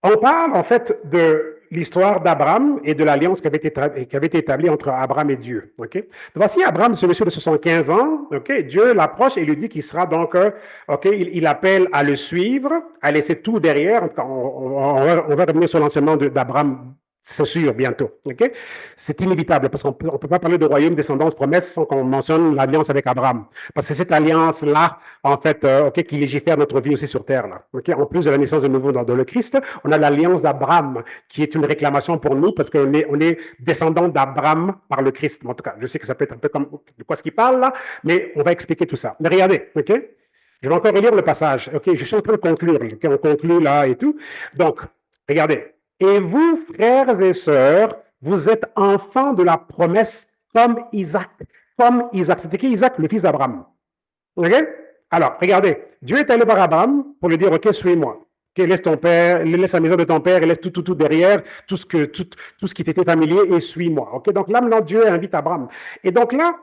On parle, en fait, de l'histoire d'Abraham et de l'alliance qui avait été établie entre Abraham et Dieu. Okay? Voici Abraham, ce monsieur de 75 ans. Okay? Dieu l'approche et lui dit qu'il sera donc, il appelle à le suivre, à laisser tout derrière. On va revenir sur l'enseignement d'Abraham C'est sûr, bientôt. Okay? C'est inévitable parce qu'on ne peut pas parler de royaume, descendance, promesse sans qu'on mentionne l'alliance avec Abraham. Parce que c'est cette alliance-là, en fait, qui légifère notre vie aussi sur terre. Là. Okay? En plus de la naissance de nouveau dans le Christ, on a l'alliance d'Abraham qui est une réclamation pour nous parce qu'on est, on est descendant d'Abraham par le Christ. En tout cas, je sais que ça peut être un peu comme de quoi ce qu'il parle là, mais on va expliquer tout ça. Mais regardez, OK? Je vais encore relire le passage. OK? Je suis en train de conclure. Okay? On conclut là et tout. Donc, regardez. Et vous, frères et sœurs, vous êtes enfants de la promesse comme Isaac. Comme Isaac. C'était qui Isaac? Le fils d'Abraham. OK? Alors, regardez. Dieu est allé voir Abraham pour lui dire, OK, suis-moi. Okay, laisse ton père, laisse la maison de ton père, et laisse tout derrière, tout ce qui t'était familier, et suis-moi. OK? Donc là, maintenant, Dieu invite Abraham. Et donc là,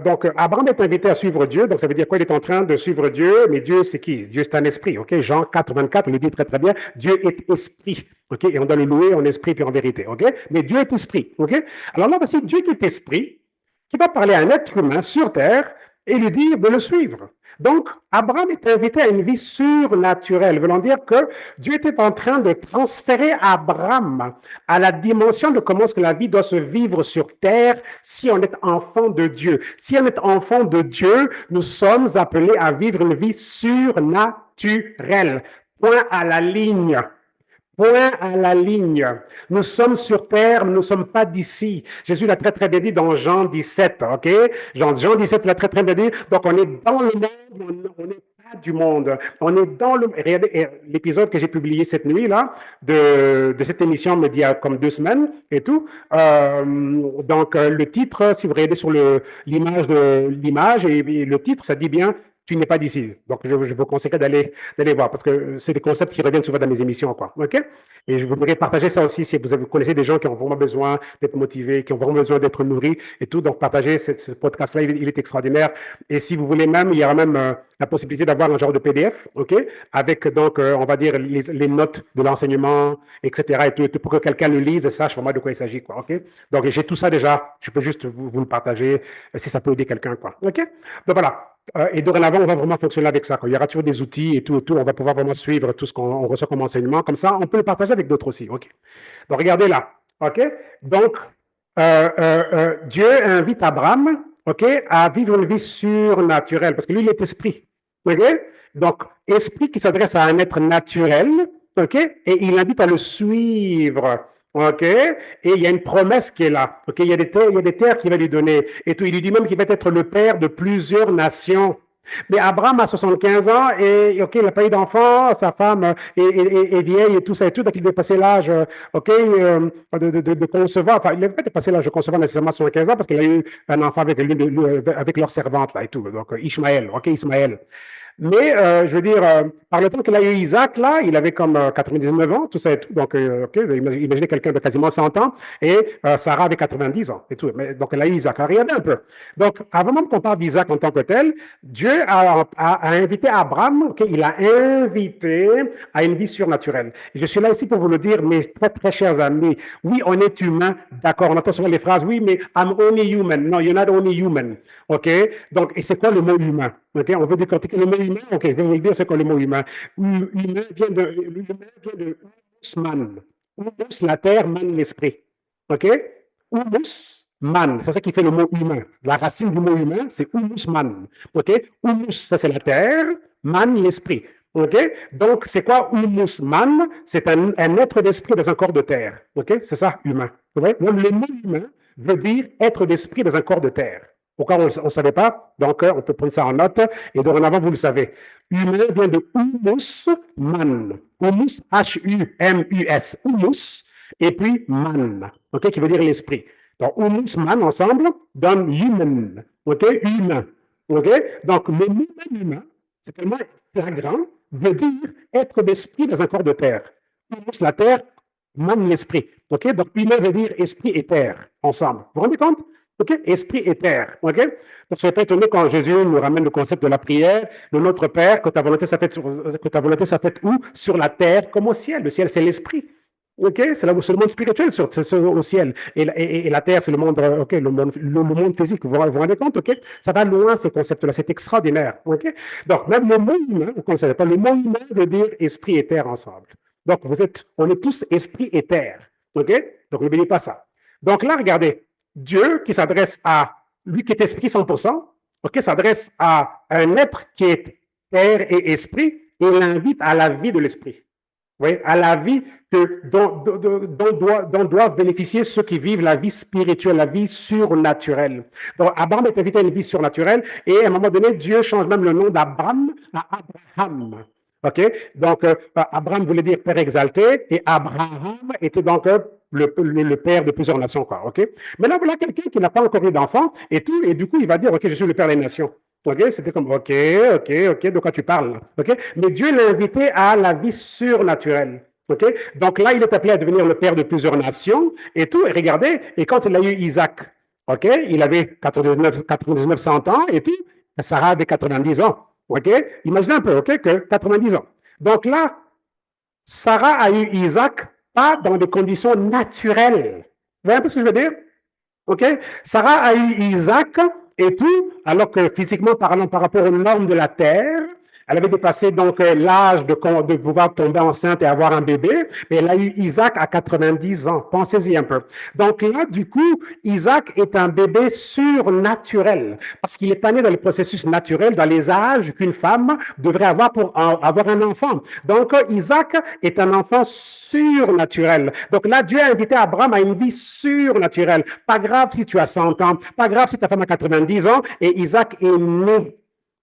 donc, Abraham est invité à suivre Dieu. Donc, ça veut dire quoi? Il est en train de suivre Dieu. Mais Dieu, c'est qui? Dieu, c'est un esprit. OK? Jean 4, 24, il le dit très, très bien. Dieu est esprit. OK? Et on doit le louer en esprit puis en vérité. OK? Mais Dieu est esprit. OK? Alors là, voici Dieu qui est esprit, qui va parler à un être humain sur terre et lui dire de le suivre. Donc, Abraham est invité à une vie surnaturelle, voulant dire que Dieu était en train de transférer Abraham à la dimension de comment est-ce que la vie doit se vivre sur terre si on est enfant de Dieu. Si on est enfant de Dieu, nous sommes appelés à vivre une vie surnaturelle. Point à la ligne. Point à la ligne. Nous sommes sur terre, mais nous ne sommes pas d'ici. Jésus l'a très, très bien dit dans Jean 17, OK? Jean 17 l'a très, très bien dit. Donc, on est dans le monde, on n'est pas du monde. On est dans le... Regardez l'épisode que j'ai publié cette nuit, là, de cette émission, il y a comme 2 semaines et tout. Donc, le titre, si vous regardez sur l'image, et le titre, ça dit bien tu n'es pas d'ici. Donc, je vous conseillerais d'aller voir parce que c'est des concepts qui reviennent souvent dans mes émissions, quoi. OK? Et je voudrais partager ça aussi si vous connaissez des gens qui ont vraiment besoin d'être motivés, qui ont vraiment besoin d'être nourris et tout. Donc, partagez ce podcast-là, il est extraordinaire. Et si vous voulez même, il y aura même la possibilité d'avoir un genre de PDF, OK? Avec, donc, on va dire, les notes de l'enseignement, etc. et tout, pour que quelqu'un le lise et sache vraiment de quoi il s'agit, quoi. OK? Donc, j'ai tout ça déjà. Je peux juste vous le partager si ça peut aider quelqu'un, quoi. OK? Donc, voilà. Et dorénavant, on va vraiment fonctionner avec ça. Il y aura toujours des outils et tout. On va pouvoir vraiment suivre tout ce qu'on reçoit comme enseignement. Comme ça, on peut le partager avec d'autres aussi. OK. Donc, regardez là. OK. Donc, Dieu invite Abraham, OK, à vivre une vie surnaturelle parce que lui, il est esprit. OK. Donc, esprit qui s'adresse à un être naturel. OK. Et il invite à le suivre. OK? Et il y a une promesse qui est là. OK? Il y a des terres qu'il va lui donner. Et tout. Il lui dit même qu'il va être le père de plusieurs nations. Mais Abraham a 75 ans et OK, il n'a pas eu d'enfant, sa femme est vieille et tout ça et tout, donc il devait passer l'âge OK, de concevoir. Enfin, il n'avait pas dépassé l'âge de concevoir nécessairement 75 ans parce qu'il a eu un enfant avec leur servante là et tout. Donc Ishmaël, OK, Ismaël. Mais je veux dire, par le temps qu'il a eu Isaac, là, il avait comme 99 ans, tout ça et tout. Donc, OK, imaginez quelqu'un de quasiment 100 ans, et Sarah avait 90 ans et tout. Mais, donc, elle a eu Isaac. Alors, regardez un peu. Donc, avant même qu'on parle d'Isaac en tant que tel, Dieu a invité Abraham, OK, il a invité à une vie surnaturelle. Et je suis là ici pour vous le dire, mes très, très chers amis. Oui, on est humain, d'accord, on entend souvent les phrases, oui, mais I'm only human. No, you're not only human. OK? Donc, et c'est quoi le mot humain? OK? On veut décortiquer le mot humain. OK, je vais vous le dire, c'est quoi le mot humain? Humain vient de humus, humus, la terre, man, l'esprit. OK? Humus, man, c'est ça qui fait le mot humain. La racine du mot humain, c'est humus, man. OK? Humus, ça c'est la terre, man, l'esprit. OK? Donc, c'est quoi humus, man? C'est un être d'esprit dans un corps de terre. OK? C'est ça, humain. Vous voyez? Donc, le mot humain veut dire être d'esprit dans un corps de terre. Pourquoi on ne savait pas? Donc, on peut prendre ça en note et dorénavant, vous le savez. Humain vient de humus, man. Humus, H-U-M-U-S. Humus, et puis man, OK, qui veut dire l'esprit. Donc, humus, man, ensemble, donne human, OK, humain. OK? Donc, le mot humain, c'est tellement flagrant, veut dire être d'esprit dans un corps de terre. Humus, la terre, man, l'esprit. OK? Donc, humain veut dire esprit et terre, ensemble. Vous vous rendez compte? OK? Esprit et terre. OK? Donc, je suis pas étonné quand Jésus nous ramène le concept de la prière, de notre Père, que ta volonté soit faite où? Sur la terre comme au ciel. Le ciel, c'est l'esprit. OK? C'est le monde spirituel au ciel. Et la terre, c'est le monde, OK, le monde physique. Vous vous rendez compte? OK? Ça va loin, ces concepts-là. C'est extraordinaire. OK? Donc, même le mot humain, vous ne connaissez pas, le mot humain veut dire esprit et terre ensemble. Donc, on est tous esprit et terre. OK? Donc, n'oubliez pas ça. Donc là, regardez, Dieu qui s'adresse à lui qui est esprit 100%, OK, s'adresse à un être qui est terre et esprit et l'invite à la vie de l'esprit. Oui, à la vie dont doivent bénéficier ceux qui vivent la vie spirituelle, la vie surnaturelle. Donc, Abraham est invité à une vie surnaturelle et à un moment donné, Dieu change même le nom d'Abraham à Abraham. OK? Donc, Abraham voulait dire père exalté et Abraham était donc le père de plusieurs nations. Quoi, OK? Maintenant, voilà quelqu'un qui n'a pas encore eu d'enfant et tout, et du coup, il va dire, OK, je suis le père des nations. OK, c'était comme, OK, de quoi tu parles? OK? Mais Dieu l'a invité à la vie surnaturelle. OK? Donc là, il est appelé à devenir le père de plusieurs nations et tout. Et regardez, et quand il a eu Isaac, OK, il avait 99 100 ans et tout. Sarah avait 90 ans. OK? Imaginez un peu, OK, que 90 ans. Donc là, Sarah a eu Isaac pas dans des conditions naturelles. Vous voyez un peu ce que je veux dire? OK? Sarah a eu Isaac et tout, alors que physiquement parlant, par rapport aux normes de la terre, elle avait dépassé donc l'âge de pouvoir tomber enceinte et avoir un bébé, mais elle a eu Isaac à 90 ans. Pensez-y un peu. Donc là, du coup, Isaac est un bébé surnaturel, parce qu'il n'est pas né dans le processus naturel, dans les âges qu'une femme devrait avoir pour avoir un enfant. Donc Isaac est un enfant surnaturel. Donc là, Dieu a invité Abraham à une vie surnaturelle. Pas grave si tu as 100 ans, pas grave si ta femme a 90 ans, et Isaac est né.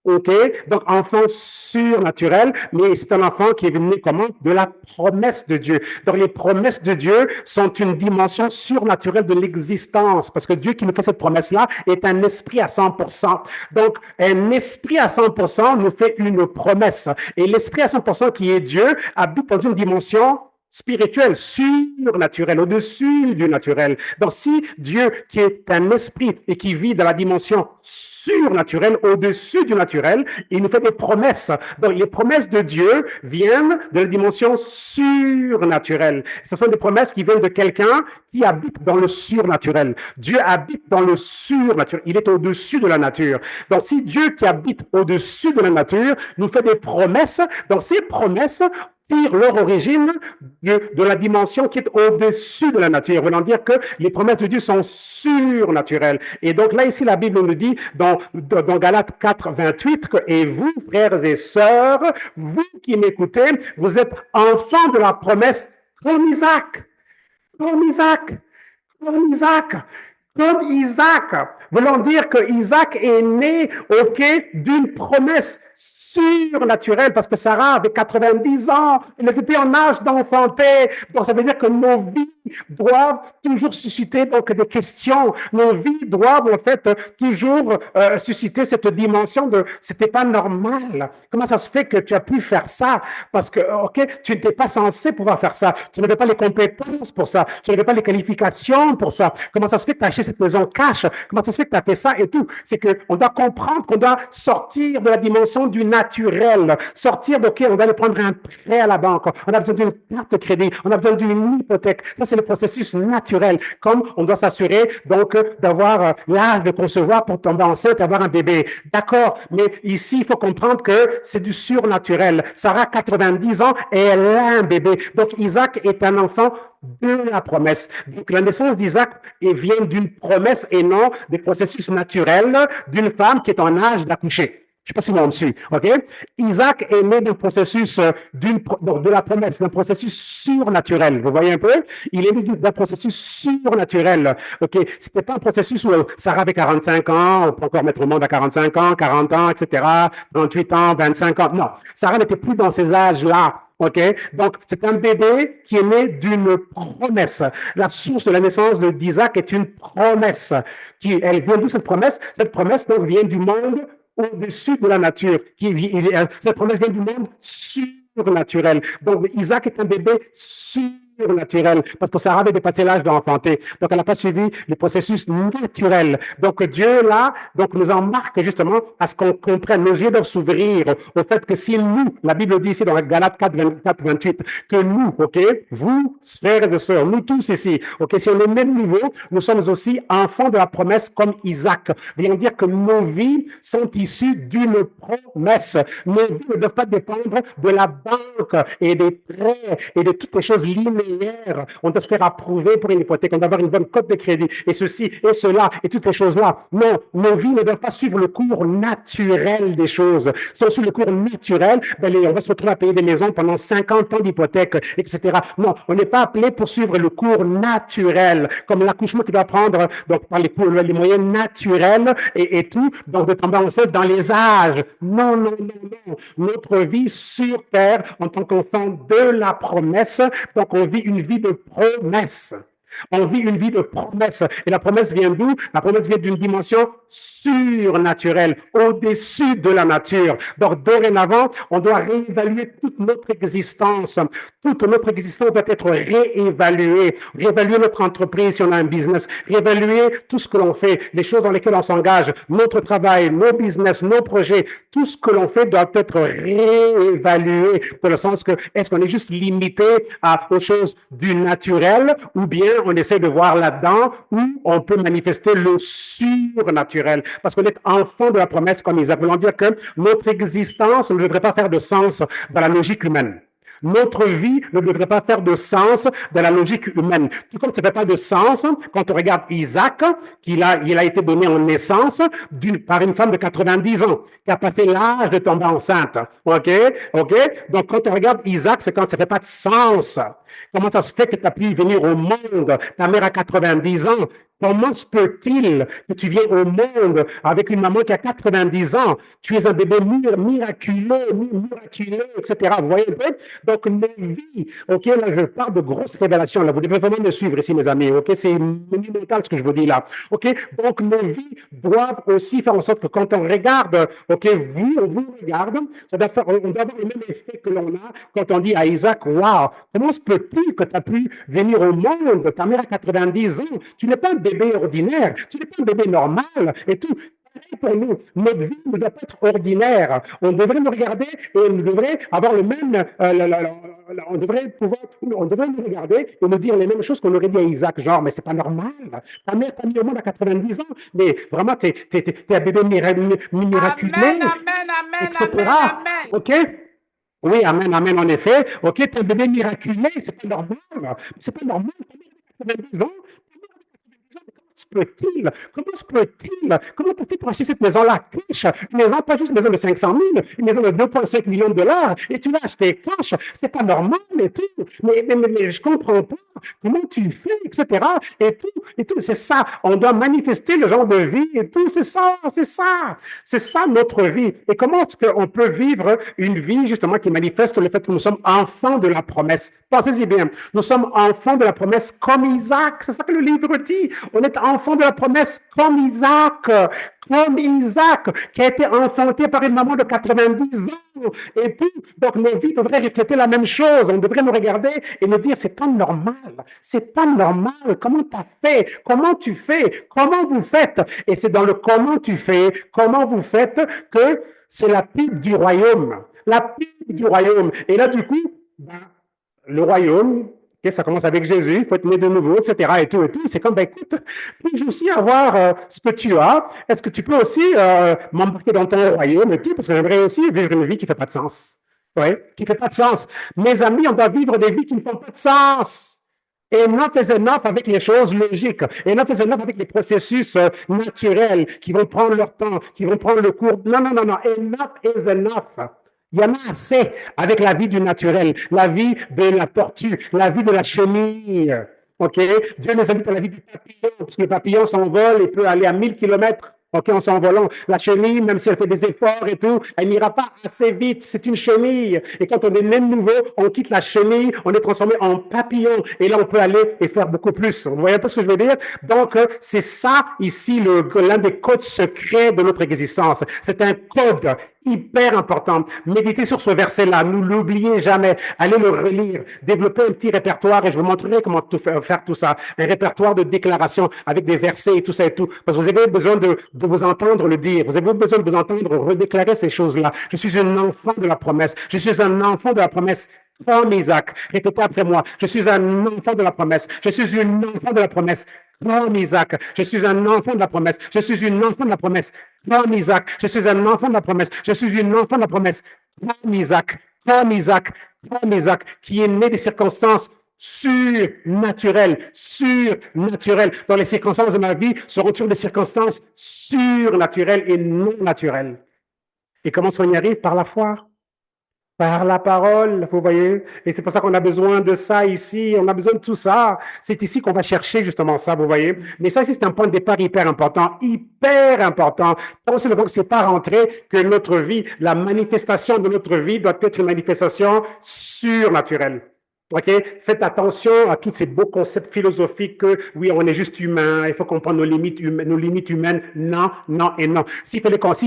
OK? Donc, enfant surnaturel, mais c'est un enfant qui est venu comment? De la promesse de Dieu. Donc, les promesses de Dieu sont une dimension surnaturelle de l'existence, parce que Dieu qui nous fait cette promesse-là est un esprit à 100%. Donc, un esprit à 100% nous fait une promesse. Et l'esprit à 100% qui est Dieu habite dans une dimension spirituel, surnaturel, au-dessus du naturel. Donc, si Dieu, qui est un esprit et qui vit dans la dimension surnaturelle, au-dessus du naturel, il nous fait des promesses. Donc, les promesses de Dieu viennent de la dimension surnaturelle. Ce sont des promesses qui viennent de quelqu'un qui habite dans le surnaturel. Dieu habite dans le surnaturel. Il est au-dessus de la nature. Donc, si Dieu qui habite au-dessus de la nature nous fait des promesses, donc ces promesses tirent leur origine de la dimension qui est au-dessus de la nature, voulant dire que les promesses de Dieu sont surnaturelles. Et donc là, ici, la Bible nous dit dans Galates 4, 28 que, et vous, frères et sœurs, vous qui m'écoutez, vous êtes enfants de la promesse comme Isaac, comme Isaac, comme Isaac. Comme Isaac, voulant dire que Isaac est né, OK, d'une promesse surnaturelle, parce que Sarah avait 90 ans, elle n'était plus en âge d'enfanter. Donc, ça veut dire que nos vies doivent toujours susciter donc des questions. Nos vies doivent, en fait, toujours susciter cette dimension de c'était pas normal. Comment ça se fait que tu as pu faire ça? Parce que, OK, tu n'étais pas censé pouvoir faire ça. Tu n'avais pas les compétences pour ça. Tu n'avais pas les qualifications pour ça. Comment ça se fait que tu as acheté cette maison cash? Comment ça se fait que tu as fait ça et tout? C'est qu'on doit comprendre qu'on doit sortir de la dimension du naturel, sortir de, OK, on va aller prendre un prêt à la banque, on a besoin d'une carte de crédit, on a besoin d'une hypothèque. Ça, c'est le processus naturel, comme on doit s'assurer donc d'avoir l'âge de concevoir pour tomber enceinte et avoir un bébé. D'accord, mais ici, il faut comprendre que c'est du surnaturel. Sarah, 90 ans, et elle a un bébé. Donc, Isaac est un enfant de la promesse. Donc, la naissance d'Isaac vient d'une promesse et non des processus naturels d'une femme qui est en âge d'accoucher. Je ne sais pas si on me suit, OK? Isaac est né d'un processus de la promesse, d'un processus surnaturel. Vous voyez un peu? Il est né d'un processus surnaturel, OK? C'était pas un processus où Sarah avait 45 ans, on peut encore mettre au monde à 45 ans, 40 ans, etc., 38 ans, 25 ans. Non, Sarah n'était plus dans ces âges-là. OK? Donc, c'est un bébé qui est né d'une promesse. La source de la naissance d'Isaac est une promesse. Elle vient d'où cette promesse? Cette promesse donc vient du monde au-dessus de la nature. Cette promesse vient du monde surnaturel. Donc, Isaac est un bébé surnaturel, parce que Sarah avait dépassé l'âge d'enfanter. Donc, elle n'a pas suivi le processus naturel. Donc, Dieu, là, donc, nous en marque justement à ce qu'on comprenne. Nos yeux doivent s'ouvrir au fait que si nous, la Bible dit ici dans Galates 4, 24, 28, que nous, OK, vous, frères et sœurs, nous tous ici, OK, si on est au même niveau, nous sommes aussi enfants de la promesse comme Isaac. Voulant dire que nos vies sont issues d'une promesse. Nos vies ne doivent pas dépendre de la banque et des prêts et de toutes les choses linéaires meilleur, on doit se faire approuver pour une hypothèque, on doit avoir une bonne cote de crédit, et ceci, et cela, et toutes les choses-là. Non, nos vies ne doivent pas suivre le cours naturel des choses. Si on suit le cours naturel, ben, on va se retrouver à payer des maisons pendant 50 ans d'hypothèque, etc. Non, on n'est pas appelé pour suivre le cours naturel, comme l'accouchement qui doit prendre donc, par les moyens naturels et tout, donc de tomber enceinte dans les âges. Non, non, non, non. Notre vie sur terre, en tant qu'enfant de la promesse, donc on vit une vie de promesse. On vit une vie de promesse. Et la promesse vient d'où? La promesse vient d'une dimension surnaturelle, au-dessus de la nature. Donc, dorénavant, on doit réévaluer toute notre existence. Toute notre existence doit être réévaluée. Réévaluer notre entreprise si on a un business. Réévaluer tout ce que l'on fait, les choses dans lesquelles on s'engage, notre travail, nos business, nos projets. Tout ce que l'on fait doit être réévalué dans le sens que est-ce qu'on est juste limité aux choses du naturel ou bien on essaie de voir là-dedans où on peut manifester le surnaturel. Parce qu'on est enfant de la promesse comme Isaac. Voulant dire que notre existence ne devrait pas faire de sens dans la logique humaine. Notre vie ne devrait pas faire de sens dans la logique humaine. Tout comme ça ne fait pas de sens quand on regarde Isaac, il a été donné en naissance par une femme de 90 ans, qui a passé l'âge de tomber enceinte. OK? Donc, quand on regarde Isaac, c'est quand ça ne fait pas de sens. Comment ça se fait que tu as pu venir au monde? Ta mère a 90 ans. Comment se peut-il que tu viens au monde avec une maman qui a 90 ans? Tu es un bébé miraculeux, etc. Vous voyez un peu? Donc, nos vies, OK, là, je parle de grosses révélations. Là, vous devez vraiment me suivre ici, mes amis. OK, c'est monumental ce que je vous dis là. OK, donc, nos vies doivent aussi faire en sorte que quand on regarde, OK, on vous regarde, on doit avoir le même effet que l'on a quand on dit à Isaac, waouh, comment se peut-il que tu as pu venir au monde? Ta mère a 90 ans. Tu n'es pas un bébé ordinaire, tu n'es pas un bébé normal et tout. Pour nous, notre vie ne doit pas être ordinaire. On devrait nous regarder et on devrait avoir le même. On devrait nous regarder et nous dire les mêmes choses qu'on aurait dit à Isaac, genre, mais c'est pas normal. Ta mère t'a mis au monde à 90 ans, mais vraiment, t'es un bébé miraculeux, Amen, amen, amen, etc. amen, amen. OK? Oui, amen, amen, en effet. OK, t'es un bébé miraculé, c'est pas normal. C'est pas normal. Ta mère a 90 ans. Comment se peut-il? Comment peut-il pour acheter cette maison-là cash? Une maison, pas juste une maison de 500 000, une maison de 2,5 millions de dollars, et tu l'as acheté cash. C'est pas normal et tout. Mais je comprends pas. Comment tu fais, etc. Et tout. C'est ça. On doit manifester le genre de vie et tout. C'est ça. C'est ça notre vie. Et comment est-ce qu'on peut vivre une vie, justement, qui manifeste le fait que nous sommes enfants de la promesse? Pensez-y bien. Nous sommes enfants de la promesse comme Isaac. C'est ça que le livre dit. On est enfant de la promesse comme Isaac, qui a été enfanté par une maman de 90 ans et tout. Donc, nos vies devraient refléter la même chose. On devrait nous regarder et nous dire, c'est pas normal. C'est pas normal. Comment tu as fait? Comment tu fais? Comment vous faites? Et c'est dans le comment tu fais, comment vous faites que c'est la pub du royaume. La pub du royaume. Et là, du coup, le royaume, okay, ça commence avec Jésus, il faut être né de nouveau, etc. Et tout. C'est comme, écoute, puis-je aussi avoir ce que tu as? Est-ce que tu peux aussi m'embarquer dans ton royaume et tout? Parce que j'aimerais aussi vivre une vie qui ne fait pas de sens. Oui, qui ne fait pas de sens. Mes amis, on doit vivre des vies qui ne font pas de sens. Enough is enough avec les choses logiques. Enough is enough avec les processus naturels qui vont prendre leur temps, qui vont prendre le cours. Non. Enough is enough. Il y en a assez avec la vie du naturel, la vie de la tortue, la vie de la chenille. OK? Dieu nous invite à la vie du papillon, parce que le papillon s'envole et peut aller à 1000 km. OK, en s'envolant. La chenille, même si elle fait des efforts et tout, elle n'ira pas assez vite. C'est une chenille. Et quand on est né de nouveau, on quitte la chenille, on est transformé en papillon. Et là, on peut aller et faire beaucoup plus. Vous voyez un peu ce que je veux dire? Donc, c'est ça, ici, l'un des codes secrets de notre existence. C'est un code hyper important. Méditez sur ce verset-là. Ne l'oubliez jamais. Allez le relire. Développez un petit répertoire et je vous montrerai comment faire tout ça. Un répertoire de déclarations avec des versets et tout ça et tout. Parce que vous avez besoin de vous entendre le dire. Vous avez besoin de vous entendre redéclarer ces choses-là. Je suis un enfant de la promesse. Je suis un enfant de la promesse. Comme Isaac. Répétez après moi. Je suis un enfant de la promesse. Je suis une enfant de la promesse. Comme Isaac. Je suis un enfant de la promesse. Je suis une enfant de la promesse. Comme Isaac. Je suis un enfant de la promesse. Je suis une enfant de la promesse. Comme Isaac. Comme Isaac. Comme Isaac. Qui est né des circonstances surnaturelles, surnaturelles. Dans les circonstances de ma vie seront toujours des circonstances surnaturelles et non naturelles. Et comment est-ce qu'on y arrive? Par la foi. Par la parole, vous voyez? Et c'est pour ça qu'on a besoin de ça ici, on a besoin de tout ça. C'est ici qu'on va chercher justement ça, vous voyez? Mais ça ici, c'est un point de départ hyper important, hyper important. C'est pas rentrer que notre vie, la manifestation de notre vie doit être une manifestation surnaturelle. OK? Faites attention à tous ces beaux concepts philosophiques que, oui, on est juste humain, il faut comprendre nos limites humaines. Non, non et non. Si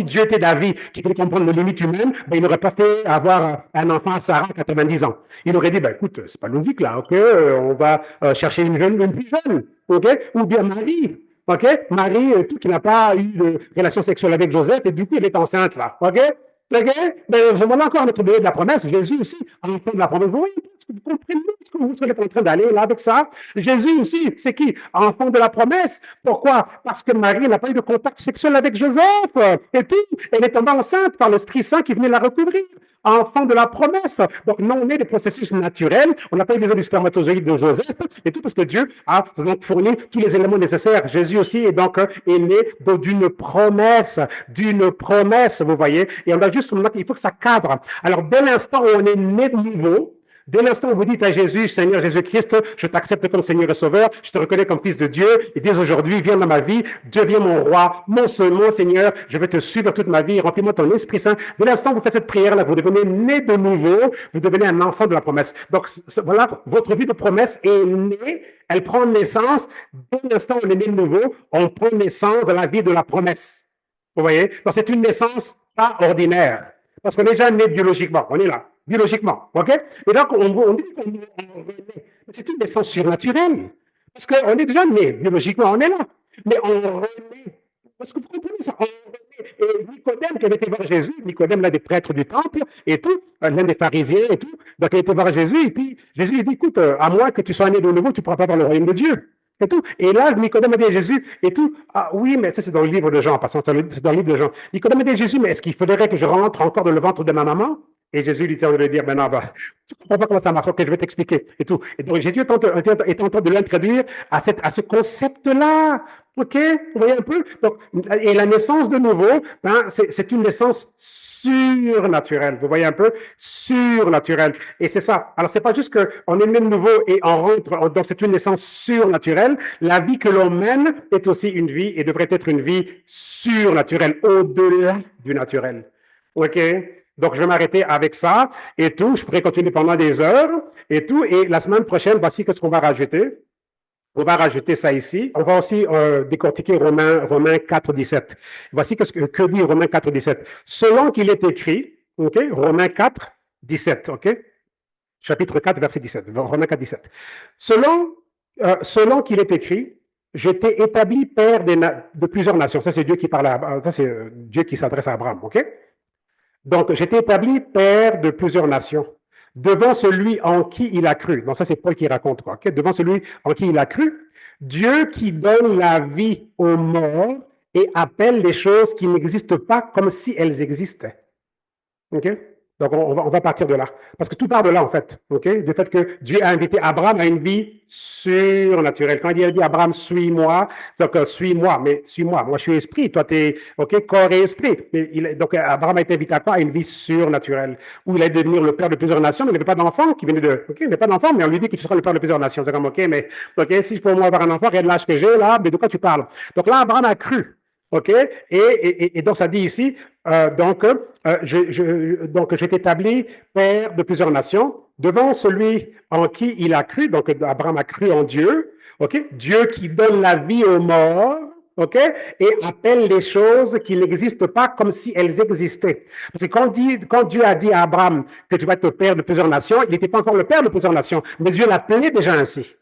Dieu était d'avis qu'il fallait comprendre nos limites humaines, ben, il n'aurait pas fait avoir un enfant à Sarah à 90 ans. Il aurait dit, ben, écoute, c'est pas logique là, OK? On va chercher une plus jeune, OK? Ou bien Marie. OK? Marie, qui n'a pas eu de relation sexuelle avec Joseph, et du coup, elle est enceinte là. OK? OK? Ben, voilà encore notre bébé de la promesse. Jésus aussi, enfant de la promesse. Vous voyez, est-ce que vous comprenez ce que vous êtes en train d'aller là avec ça? Jésus aussi, c'est qui? Enfant de la promesse. Pourquoi? Parce que Marie n'a pas eu de contact sexuel avec Joseph et tout. Elle est tombée enceinte par l'Esprit Saint qui venait la recouvrir. Enfant de la promesse. Donc, non, on est des processus naturels. On n'a pas eu besoin du spermatozoïde de Joseph et tout parce que Dieu a donc fourni tous les éléments nécessaires. Jésus aussi est donc est né d'une promesse, vous voyez. Et on a juste, il faut que ça cadre. Alors, dès l'instant où on est né de nouveau, dès l'instant où vous dites à Jésus, Seigneur Jésus-Christ, je t'accepte comme Seigneur et Sauveur, je te reconnais comme Fils de Dieu, et dès aujourd'hui, viens dans ma vie, deviens mon roi, mon Seigneur, je vais te suivre toute ma vie, remplis-moi ton Esprit Saint. Dès l'instant où vous faites cette prière-là, vous devenez né de nouveau, vous devenez un enfant de la promesse. Donc voilà, votre vie de promesse est née, elle prend naissance. Dès l'instant où on est né de nouveau, on prend naissance de la vie de la promesse. Vous voyez? Donc c'est une naissance pas ordinaire, parce qu'on est déjà né biologiquement, on est là. Biologiquement, OK? Et donc, on dit qu'on est né. Mais c'est une naissance surnaturelle. Parce qu'on est déjà né, biologiquement, on est là. Mais on renaît. Est-ce que vous comprenez ça? On renaît. Et Nicodème, qui avait été voir Jésus, Nicodème, l'un des prêtres du temple, et tout, l'un des pharisiens, et tout, donc il a été voir Jésus, et puis Jésus lui dit, écoute, à moins que tu sois né de nouveau, tu ne pourras pas voir le royaume de Dieu. Et tout. Et là, Nicodème a dit à Jésus, et tout, ah oui, mais ça c'est dans le livre de Jean, en passant, c'est dans le livre de Jean. Nicodème a dit à Jésus, mais est-ce qu'il faudrait que je rentre encore dans le ventre de ma maman? Et Jésus lui était en train de dire, ben non, bah, tu ne comprends pas comment ça marche, ok, je vais t'expliquer. Et tout. Et donc Jésus est en train de l'introduire à ce concept-là. Ok, vous voyez un peu? Donc, et la naissance de nouveau, ben, c'est une naissance surnaturelle. Vous voyez un peu? Surnaturelle. Et c'est ça. Alors, c'est pas juste qu'on est né de nouveau et on rentre, donc c'est une naissance surnaturelle. La vie que l'on mène est aussi une vie et devrait être une vie surnaturelle, au-delà du naturel. Ok? Donc, je vais m'arrêter avec ça et tout. Je pourrais continuer pendant des heures et tout. Et la semaine prochaine, voici ce qu'on va rajouter. On va rajouter ça ici. On va aussi décortiquer Romains 4, 17. Voici que dit Romains 4, 17. Selon qu'il est écrit, ok, Romains 4, 17, ok, chapitre 4, verset 17, Romains 4, 17. Selon qu'il est écrit, je t'ai établi père de plusieurs nations. Ça, c'est Dieu qui parle ça, c'est Dieu qui s'adresse à Abraham, ok? Donc, je t'ai établi père de plusieurs nations, devant celui en qui il a cru. Donc, ça, c'est Paul qui raconte, quoi. Okay? Devant celui en qui il a cru, Dieu qui donne la vie aux morts et appelle les choses qui n'existent pas comme si elles existaient. OK? Donc, on va partir de là. Parce que tout part de là, en fait. OK? Du fait que Dieu a invité Abraham à une vie surnaturelle. Quand il a dit Abraham, suis-moi, donc suis-moi, mais suis-moi. Moi, je suis esprit. Toi, tu es, OK, corps et esprit. Donc, Abraham a été invité à quoi? À une vie surnaturelle. Où il allait devenir le père de plusieurs nations, mais il n'avait pas d'enfant qui venait de. OK? Il n'avait pas d'enfant, mais on lui dit que tu seras le père de plusieurs nations. C'est comme, OK, mais, OK, si je peux moi avoir un enfant, regarde l'âge que j'ai, là, mais de quoi tu parles? Donc là, Abraham a cru. OK? Et donc, ça dit ici, donc, je t'établis père de plusieurs nations, devant celui en qui il a cru, donc Abraham a cru en Dieu, OK? Dieu qui donne la vie aux morts, OK? Et appelle les choses qui n'existent pas comme si elles existaient. Parce que quand Dieu a dit à Abraham que tu vas être père de plusieurs nations, il n'était pas encore le père de plusieurs nations, mais Dieu l'appelait déjà ainsi.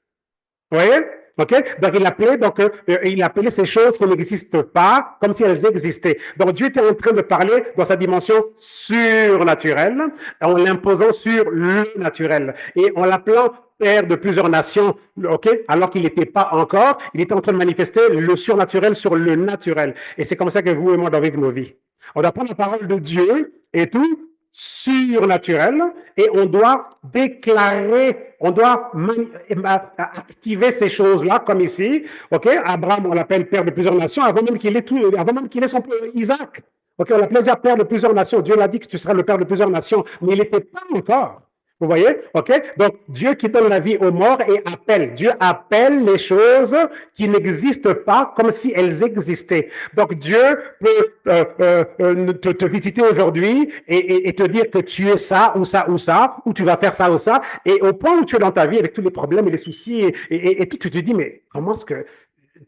Vous voyez? OK? Donc, il appelait ces choses qui n'existent pas comme si elles existaient. Donc, Dieu était en train de parler dans sa dimension surnaturelle, en l'imposant sur le naturel. Et en l'appelant père de plusieurs nations, OK? Alors qu'il n'était pas encore, il était en train de manifester le surnaturel sur le naturel. Et c'est comme ça que vous et moi, on doit vivre nos vies. On doit prendre la parole de Dieu et tout, surnaturel et on doit déclarer, on doit activer ces choses-là, comme ici. OK? Abraham, on l'appelle père de plusieurs nations, avant même qu'il ait son Isaac. OK? On l'appelait déjà père de plusieurs nations. Dieu l'a dit que tu seras le père de plusieurs nations, mais il n'était pas encore. Vous voyez? OK? Donc, Dieu qui donne la vie aux morts et appelle. Dieu appelle les choses qui n'existent pas comme si elles existaient. Donc, Dieu peut te visiter aujourd'hui et te dire que tu es ça ou ça ou ça, ou tu vas faire ça ou ça. Et au point où tu es dans ta vie avec tous les problèmes et les soucis et tout, tu te dis, mais comment est-ce que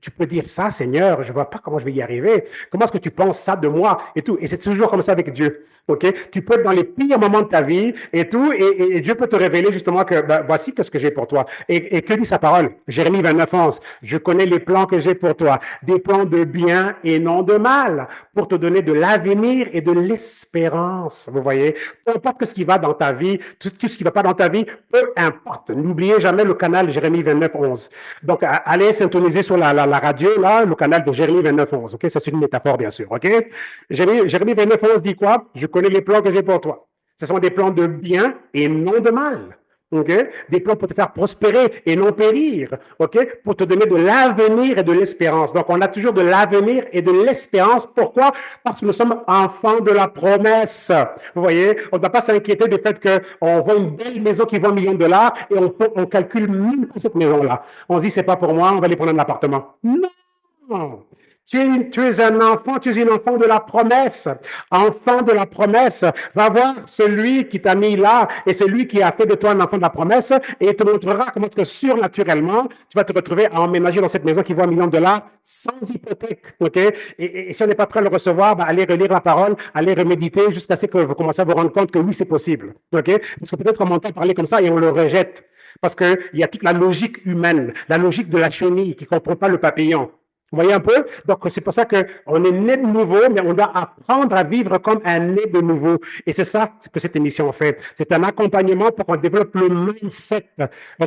tu peux dire ça, Seigneur, je ne vois pas comment je vais y arriver. Comment est-ce que tu penses ça de moi et tout. Et c'est toujours comme ça avec Dieu. OK? Tu peux être dans les pires moments de ta vie et tout, et Dieu peut te révéler justement que ben, voici ce que j'ai pour toi. Et que dit sa parole? Jérémie 29, 11. Je connais les plans que j'ai pour toi, des plans de bien et non de mal, pour te donner de l'avenir et de l'espérance. Vous voyez? Peu importe ce qui va dans ta vie, tout ce qui ne va pas dans ta vie, peu importe. N'oubliez jamais le canal Jérémie 29, 11. Donc, allez syntoniser sur la radio, là, le canal de Jérémie 29, 11. OK? Ça, c'est une métaphore, bien sûr. OK? Jérémie 29, 11 dit quoi? Je connais les plans que j'ai pour toi. Ce sont des plans de bien et non de mal. Okay? Des plans pour te faire prospérer et non périr. Okay? Pour te donner de l'avenir et de l'espérance. Donc, on a toujours de l'avenir et de l'espérance. Pourquoi? Parce que nous sommes enfants de la promesse. Vous voyez? On ne doit pas s'inquiéter du fait qu'on voit une belle maison qui vaut $1 million et on calcule même pas cette maison-là. On se dit, c'est pas pour moi, on va aller prendre un appartement. Non! Tu es un enfant, tu es une enfant de la promesse. Enfant de la promesse. Va voir celui qui t'a mis là et celui qui a fait de toi un enfant de la promesse et il te montrera comment est-ce que surnaturellement, tu vas te retrouver à emménager dans cette maison qui vaut $1 million sans hypothèque. OK? Et si on n'est pas prêt à le recevoir, ben, allez relire la parole, allez reméditer jusqu'à ce que vous commencez à vous rendre compte que oui, c'est possible. OK? Parce que peut-être on m'entend parler comme ça et on le rejette. Parce qu'il y a toute la logique humaine, la logique de la chenille qui ne comprend pas le papillon. Vous voyez un peu? Donc, c'est pour ça qu'on est né de nouveau, mais on doit apprendre à vivre comme un né de nouveau. Et c'est ça que cette émission fait. C'est un accompagnement pour qu'on développe le mindset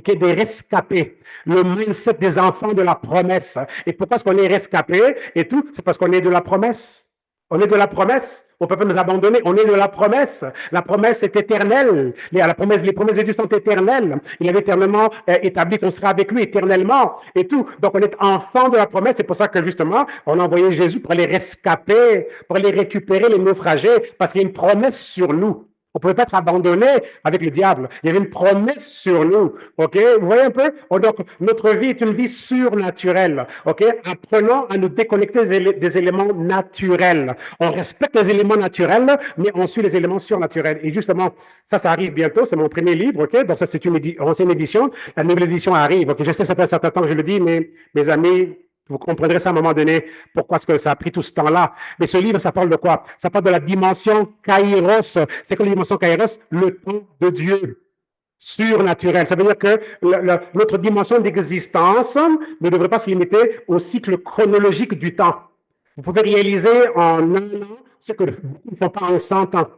des rescapés, le mindset des enfants de la promesse. Et pourquoi est-ce qu'on est rescapés et tout? C'est parce qu'on est de la promesse. On est de la promesse. On ne peut pas nous abandonner. On est de la promesse. La promesse est éternelle. Les promesses de Dieu sont éternelles. Il avait éternellement établi qu'on sera avec lui éternellement et tout. Donc, on est enfant de la promesse. C'est pour ça que, justement, on a envoyé Jésus pour les rescaper, pour les récupérer, les naufragés, parce qu'il y a une promesse sur nous. On ne pouvait pas être abandonné avec le diable. Il y avait une promesse sur nous. OK? Vous voyez un peu? Donc, notre vie est une vie surnaturelle. OK? Apprenons à nous déconnecter des éléments naturels. On respecte les éléments naturels, mais on suit les éléments surnaturels. Et justement, ça arrive bientôt. C'est mon premier livre. OK? Donc, ça, c'est une ancienne édition. La nouvelle édition arrive. OK? Je sais, ça fait un certain temps que je le dis, mais mes amis, vous comprendrez ça à un moment donné, pourquoi est-ce que ça a pris tout ce temps-là. Mais ce livre, ça parle de quoi? Ça parle de la dimension Kairos. C'est quoi la dimension Kairos? Le temps de Dieu. Surnaturel. Ça veut dire que notre dimension d'existence ne devrait pas se limiter au cycle chronologique du temps. Vous pouvez réaliser en 1 an ce que beaucoup ne font pas en 100 ans.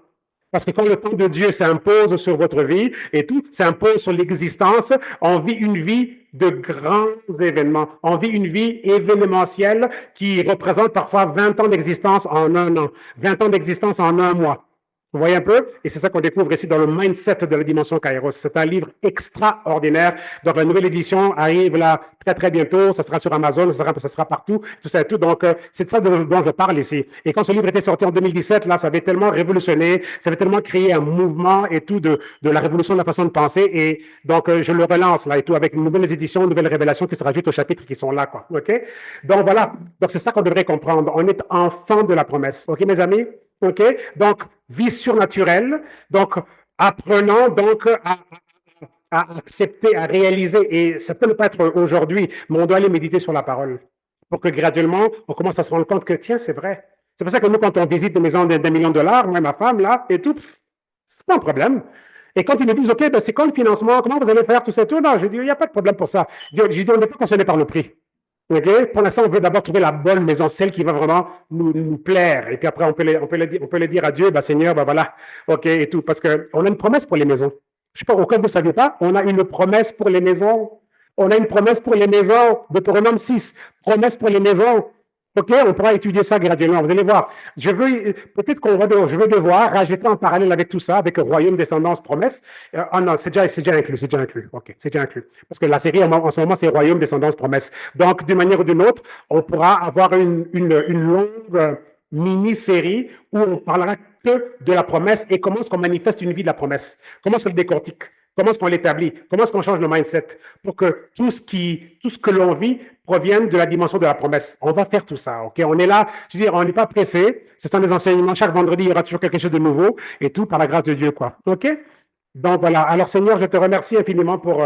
Parce que quand le temps de Dieu s'impose sur votre vie et tout s'impose sur l'existence, on vit une vie de grands événements. On vit une vie événementielle qui représente parfois 20 ans d'existence en 1 an, 20 ans d'existence en 1 mois. Vous voyez un peu? Et c'est ça qu'on découvre ici dans le mindset de la dimension Kairos. C'est un livre extraordinaire. Donc, la nouvelle édition arrive là très, très bientôt. Ça sera sur Amazon, ça sera partout, tout ça et tout. Donc, c'est de ça dont je parle ici. Et quand ce livre était sorti en 2017, là, ça avait tellement révolutionné, ça avait tellement créé un mouvement et tout de la révolution de la façon de penser. Et donc, je le relance là et tout avec une nouvelle édition, une nouvelle révélation qui se rajoute aux chapitres qui sont là, quoi. OK? Donc, voilà. Donc, c'est ça qu'on devrait comprendre. On est enfant de la promesse. OK, mes amis? OK? Donc, vie surnaturelle. Donc, apprenons donc à accepter, à réaliser. Et ça peut ne pas être aujourd'hui, mais on doit aller méditer sur la parole pour que graduellement, on commence à se rendre compte que, tiens, c'est vrai. C'est pour ça que nous, quand on visite des maisons d'1 million de dollars, moi et ma femme, là, et tout, c'est pas un problème. Et quand ils nous disent, OK, ben c'est quoi le financement? Comment vous allez faire tout ça? Tout? Non, je dis, il n'y a pas de problème pour ça. Je dis, on n'est pas concerné par le prix. Okay? Pour l'instant, on veut d'abord trouver la bonne maison, celle qui va vraiment nous plaire. Et puis après, on peut le dire à Dieu, bah, Seigneur, bah, voilà, OK, et tout. Parce qu'on a une promesse pour les maisons. Je ne sais pas, au cas où vous ne saviez pas, on a une promesse pour les maisons. On a une promesse pour les maisons, Deutéronome 6, promesse pour les maisons. OK, on pourra étudier ça graduellement. Vous allez voir. Peut-être je veux devoir rajouter en parallèle avec tout ça, avec royaume, descendance, promesse. Ah non, c'est déjà inclus, c'est déjà inclus. OK, c'est déjà inclus. Parce que la série, en ce moment, c'est royaume, descendance, promesse. Donc, d'une manière ou d'une autre, on pourra avoir une longue mini-série où on parlera que de la promesse et comment est-ce qu'on manifeste une vie de la promesse. Comment est-ce qu'on le décortique. Comment est-ce qu'on l'établit? Comment est-ce qu'on change le mindset pour que tout ce que l'on vit provienne de la dimension de la promesse? On va faire tout ça, OK? On est là, je veux dire, on n'est pas pressé. Ce sont des enseignements. Chaque vendredi, il y aura toujours quelque chose de nouveau et tout par la grâce de Dieu, quoi. OK? Donc voilà. Alors, Seigneur, je te remercie infiniment pour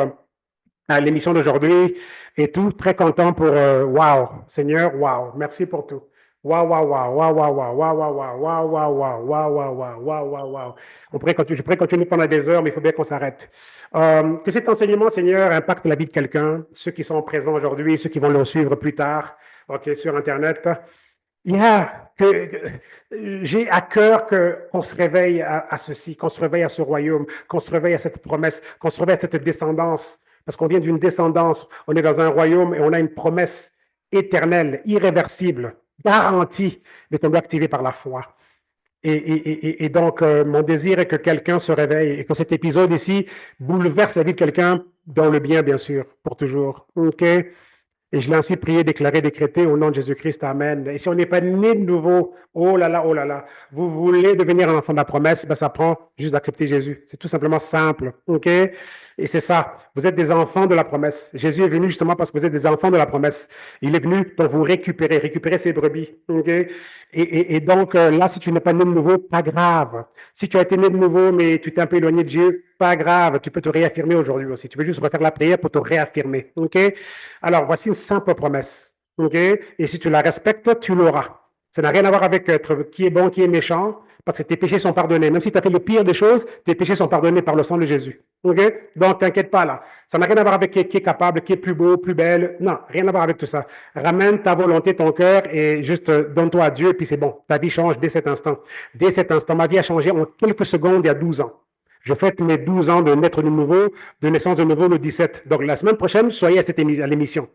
l'émission d'aujourd'hui et tout. Très content pour wow, Seigneur, wow. Merci pour tout. Waouh, waouh, waouh, waouh, waouh, waouh, waouh, waouh, waouh, waouh, waouh, waouh, waouh, waouh, waouh, waouh. Je pourrais continuer pendant des heures, mais il faut bien qu'on s'arrête. Que cet enseignement, Seigneur, impacte la vie de quelqu'un, ceux qui sont présents aujourd'hui, ceux qui vont le suivre plus tard, ok, sur Internet. Yeah, j'ai à cœur qu'on se réveille à ceci, qu'on se réveille à ce royaume, qu'on se réveille à cette promesse, qu'on se réveille à cette descendance, parce qu'on vient d'une descendance, on est dans un royaume et on a une promesse éternelle, irréversible, garantie, mais qu'on doit activer par la foi. Et donc, mon désir est que quelqu'un se réveille et que cet épisode ici bouleverse la vie de quelqu'un dans le bien, bien sûr, pour toujours. OK? Et je l'ai ainsi prié, déclaré, décrété au nom de Jésus-Christ. Amen. Et si on n'est pas né de nouveau, oh là là, oh là là, vous voulez devenir un enfant de la promesse, ben ça prend juste d'accepter Jésus. C'est tout simplement simple. OK? Et c'est ça. Vous êtes des enfants de la promesse. Jésus est venu justement parce que vous êtes des enfants de la promesse. Il est venu pour vous récupérer ses brebis. OK? Et donc, là, si tu n'es pas né de nouveau, pas grave. Si tu as été né de nouveau, mais tu t'es un peu éloigné de Dieu, pas grave. Tu peux te réaffirmer aujourd'hui aussi. Tu peux juste refaire la prière pour te réaffirmer. OK? Alors, voici une simple promesse. OK? Et si tu la respectes, tu l'auras. Ça n'a rien à voir avec qui est bon, qui est méchant, parce que tes péchés sont pardonnés. Même si tu as fait le pire des choses, tes péchés sont pardonnés par le sang de Jésus. OK? Donc, t'inquiète pas là. Ça n'a rien à voir avec qui est capable, qui est plus beau, plus belle. Non, rien à voir avec tout ça. Ramène ta volonté, ton cœur et juste donne-toi à Dieu, et puis c'est bon. Ta vie change dès cet instant. Dès cet instant, ma vie a changé en quelques secondes il y a 12 ans. Je fête mes 12 ans de naître de nouveau, de naissance de nouveau le 17. Donc, la semaine prochaine, soyez à l'émission.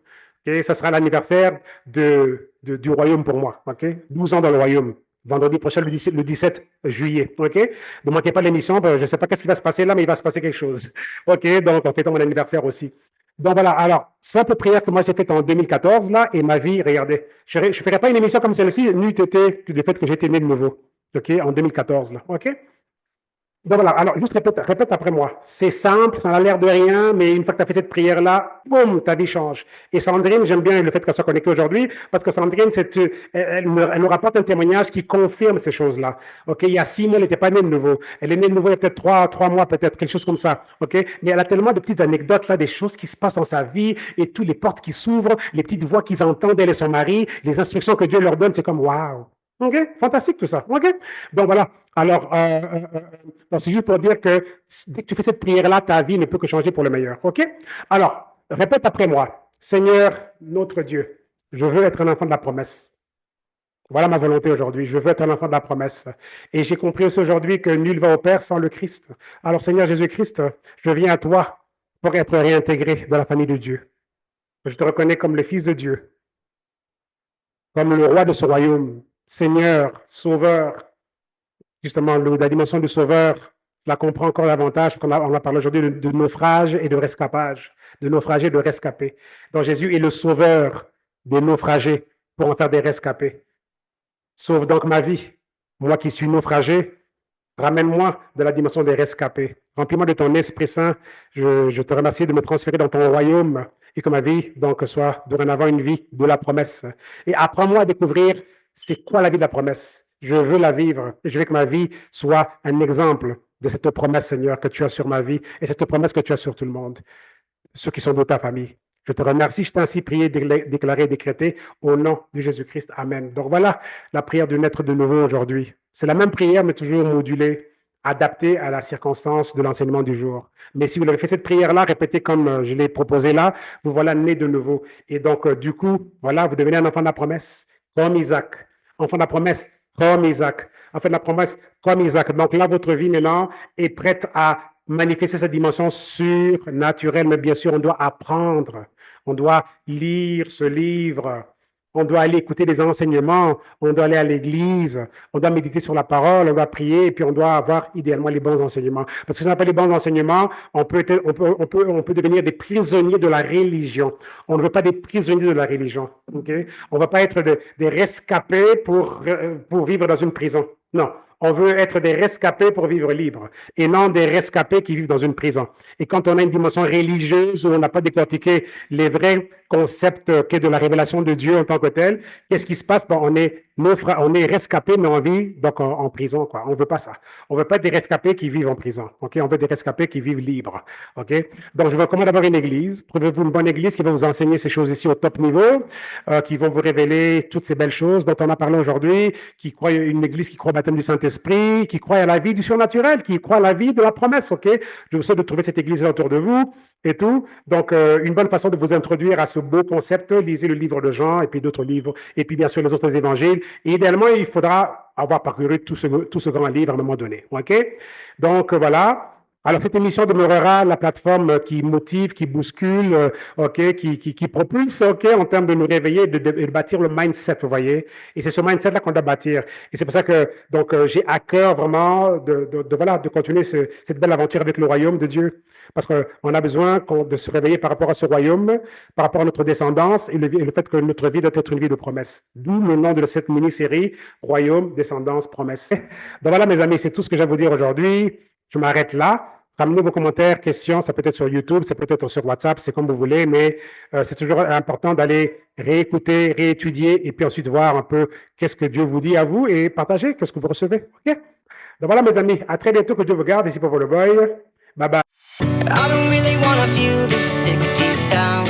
Okay? Ça sera l'anniversaire du royaume pour moi. Okay? 12 ans dans le royaume. Vendredi prochain, le 17 juillet. Okay? Ne manquez pas l'émission. Je ne sais pas ce qui va se passer là, mais il va se passer quelque chose. OK? Donc, on fête mon anniversaire aussi. Donc voilà, alors, simple prière que moi j'ai faite en 2014, là, et ma vie, regardez, je ne ferai pas une émission comme celle-ci, n'eût été que le fait que j'ai été né de nouveau, OK, en 2014, là, OK? Donc voilà, alors juste répète après moi. C'est simple, ça n'a l'air de rien, mais une fois que tu as fait cette prière-là, boum, ta vie change. Et Sandrine, j'aime bien le fait qu'elle soit connectée aujourd'hui, parce que Sandrine, elle nous rapporte un témoignage qui confirme ces choses-là. OK, il y a 6 mois, elle n'était pas née de nouveau. Elle est née de nouveau il y a peut-être 3 mois, peut-être, quelque chose comme ça. OK, mais elle a tellement de petites anecdotes, là, des choses qui se passent dans sa vie, et toutes les portes qui s'ouvrent, les petites voix qu'ils entendent, elle et son mari, les instructions que Dieu leur donne, c'est comme waouh. OK, fantastique tout ça. OK, donc voilà. Alors, c'est juste pour dire que dès que tu fais cette prière-là, ta vie ne peut que changer pour le meilleur. OK? Alors, répète après moi. Seigneur, notre Dieu, je veux être un enfant de la promesse. Voilà ma volonté aujourd'hui. Je veux être un enfant de la promesse. Et j'ai compris aussi aujourd'hui que nul va au Père sans le Christ. Alors, Seigneur Jésus-Christ, je viens à toi pour être réintégré dans la famille de Dieu. Je te reconnais comme le Fils de Dieu, comme le roi de ce royaume, Seigneur, Sauveur. Justement, la dimension du sauveur, je la comprends encore davantage, on a parlé aujourd'hui de naufrage et de rescapage, de naufragés et de rescapés. Donc Jésus est le sauveur des naufragés pour en faire des rescapés. Sauve donc ma vie, moi qui suis naufragé, ramène-moi de la dimension des rescapés. Remplis-moi de ton Esprit Saint. Je te remercie de me transférer dans ton royaume et que ma vie donc soit dorénavant une vie de la promesse. Et apprends-moi à découvrir c'est quoi la vie de la promesse. Je veux la vivre et je veux que ma vie soit un exemple de cette promesse, Seigneur, que tu as sur ma vie et cette promesse que tu as sur tout le monde, ceux qui sont de ta famille. Je te remercie, je t'ai ainsi prié, déclaré, décrété au nom de Jésus-Christ. Amen. Donc voilà la prière de naître de nouveau aujourd'hui. C'est la même prière, mais toujours modulée, adaptée à la circonstance de l'enseignement du jour. Mais si vous avez fait cette prière-là, répétez comme je l'ai proposé là, vous voilà né de nouveau. Et donc, du coup, voilà, vous devenez un enfant de la promesse, comme Isaac. Enfant de la promesse, comme Isaac. Enfant de la promesse, comme Isaac. Donc là, votre vie maintenant est prête à manifester cette dimension surnaturelle, mais bien sûr, on doit apprendre. On doit lire ce livre on doit aller écouter des enseignements, on doit aller à l'église, on doit méditer sur la parole, on doit prier, et puis on doit avoir idéalement les bons enseignements. Parce que si on n'a pas les bons enseignements, on peut devenir des prisonniers de la religion. On ne veut pas des prisonniers de la religion. Okay? On ne va pas être des rescapés pour vivre dans une prison. Non, on veut être des rescapés pour vivre libre et non des rescapés qui vivent dans une prison. Et quand on a une dimension religieuse où on n'a pas décortiqué les vrais concepts de la révélation de Dieu en tant que tel, qu'est-ce qui se passe? Bon, on est rescapés, mais on vit donc en prison, quoi. On ne veut pas ça. On ne veut pas des rescapés qui vivent en prison. Okay? On veut des rescapés qui vivent libres. Okay? Donc, je vous recommande d'avoir une église. Trouvez-vous une bonne église qui va vous enseigner ces choses ici au top niveau, qui vont vous révéler toutes ces belles choses dont on a parlé aujourd'hui, une église qui croit au baptême du Saint-Esprit, qui croit à la vie du surnaturel, qui croit à la vie de la promesse. OK? Je vous souhaite de trouver cette église autour de vous et tout. Donc, une bonne façon de vous introduire à ce beau concept, lisez le livre de Jean et puis d'autres livres, et puis bien sûr les autres évangiles. Et idéalement, il faudra avoir parcouru tout ce grand livre à un moment donné. OK? Donc, voilà. Alors, cette émission demeurera la plateforme qui motive, qui bouscule, OK, qui propulse, OK, en termes de nous réveiller, de bâtir le mindset, vous voyez. Et c'est ce mindset-là qu'on doit bâtir. Et c'est pour ça que, donc, j'ai à cœur vraiment de continuer cette belle aventure avec le royaume de Dieu. Parce qu'on a besoin de se réveiller par rapport à ce royaume, par rapport à notre descendance et le fait que notre vie doit être une vie de promesse. D'où le nom de cette mini-série, Royaume, Descendance, Promesse. Donc voilà, mes amis, c'est tout ce que j'ai à vous dire aujourd'hui. Je m'arrête là. Ramenez vos commentaires, questions, ça peut être sur YouTube, ça peut être sur WhatsApp, c'est comme vous voulez, mais c'est toujours important d'aller réécouter, réétudier et puis ensuite voir un peu qu'est-ce que Dieu vous dit à vous et partager qu'est-ce que vous recevez. OK? Donc voilà, mes amis, à très bientôt, que Dieu vous garde. Ici pour le boy. Bye bye. I don't really wanna feel this sick deep down.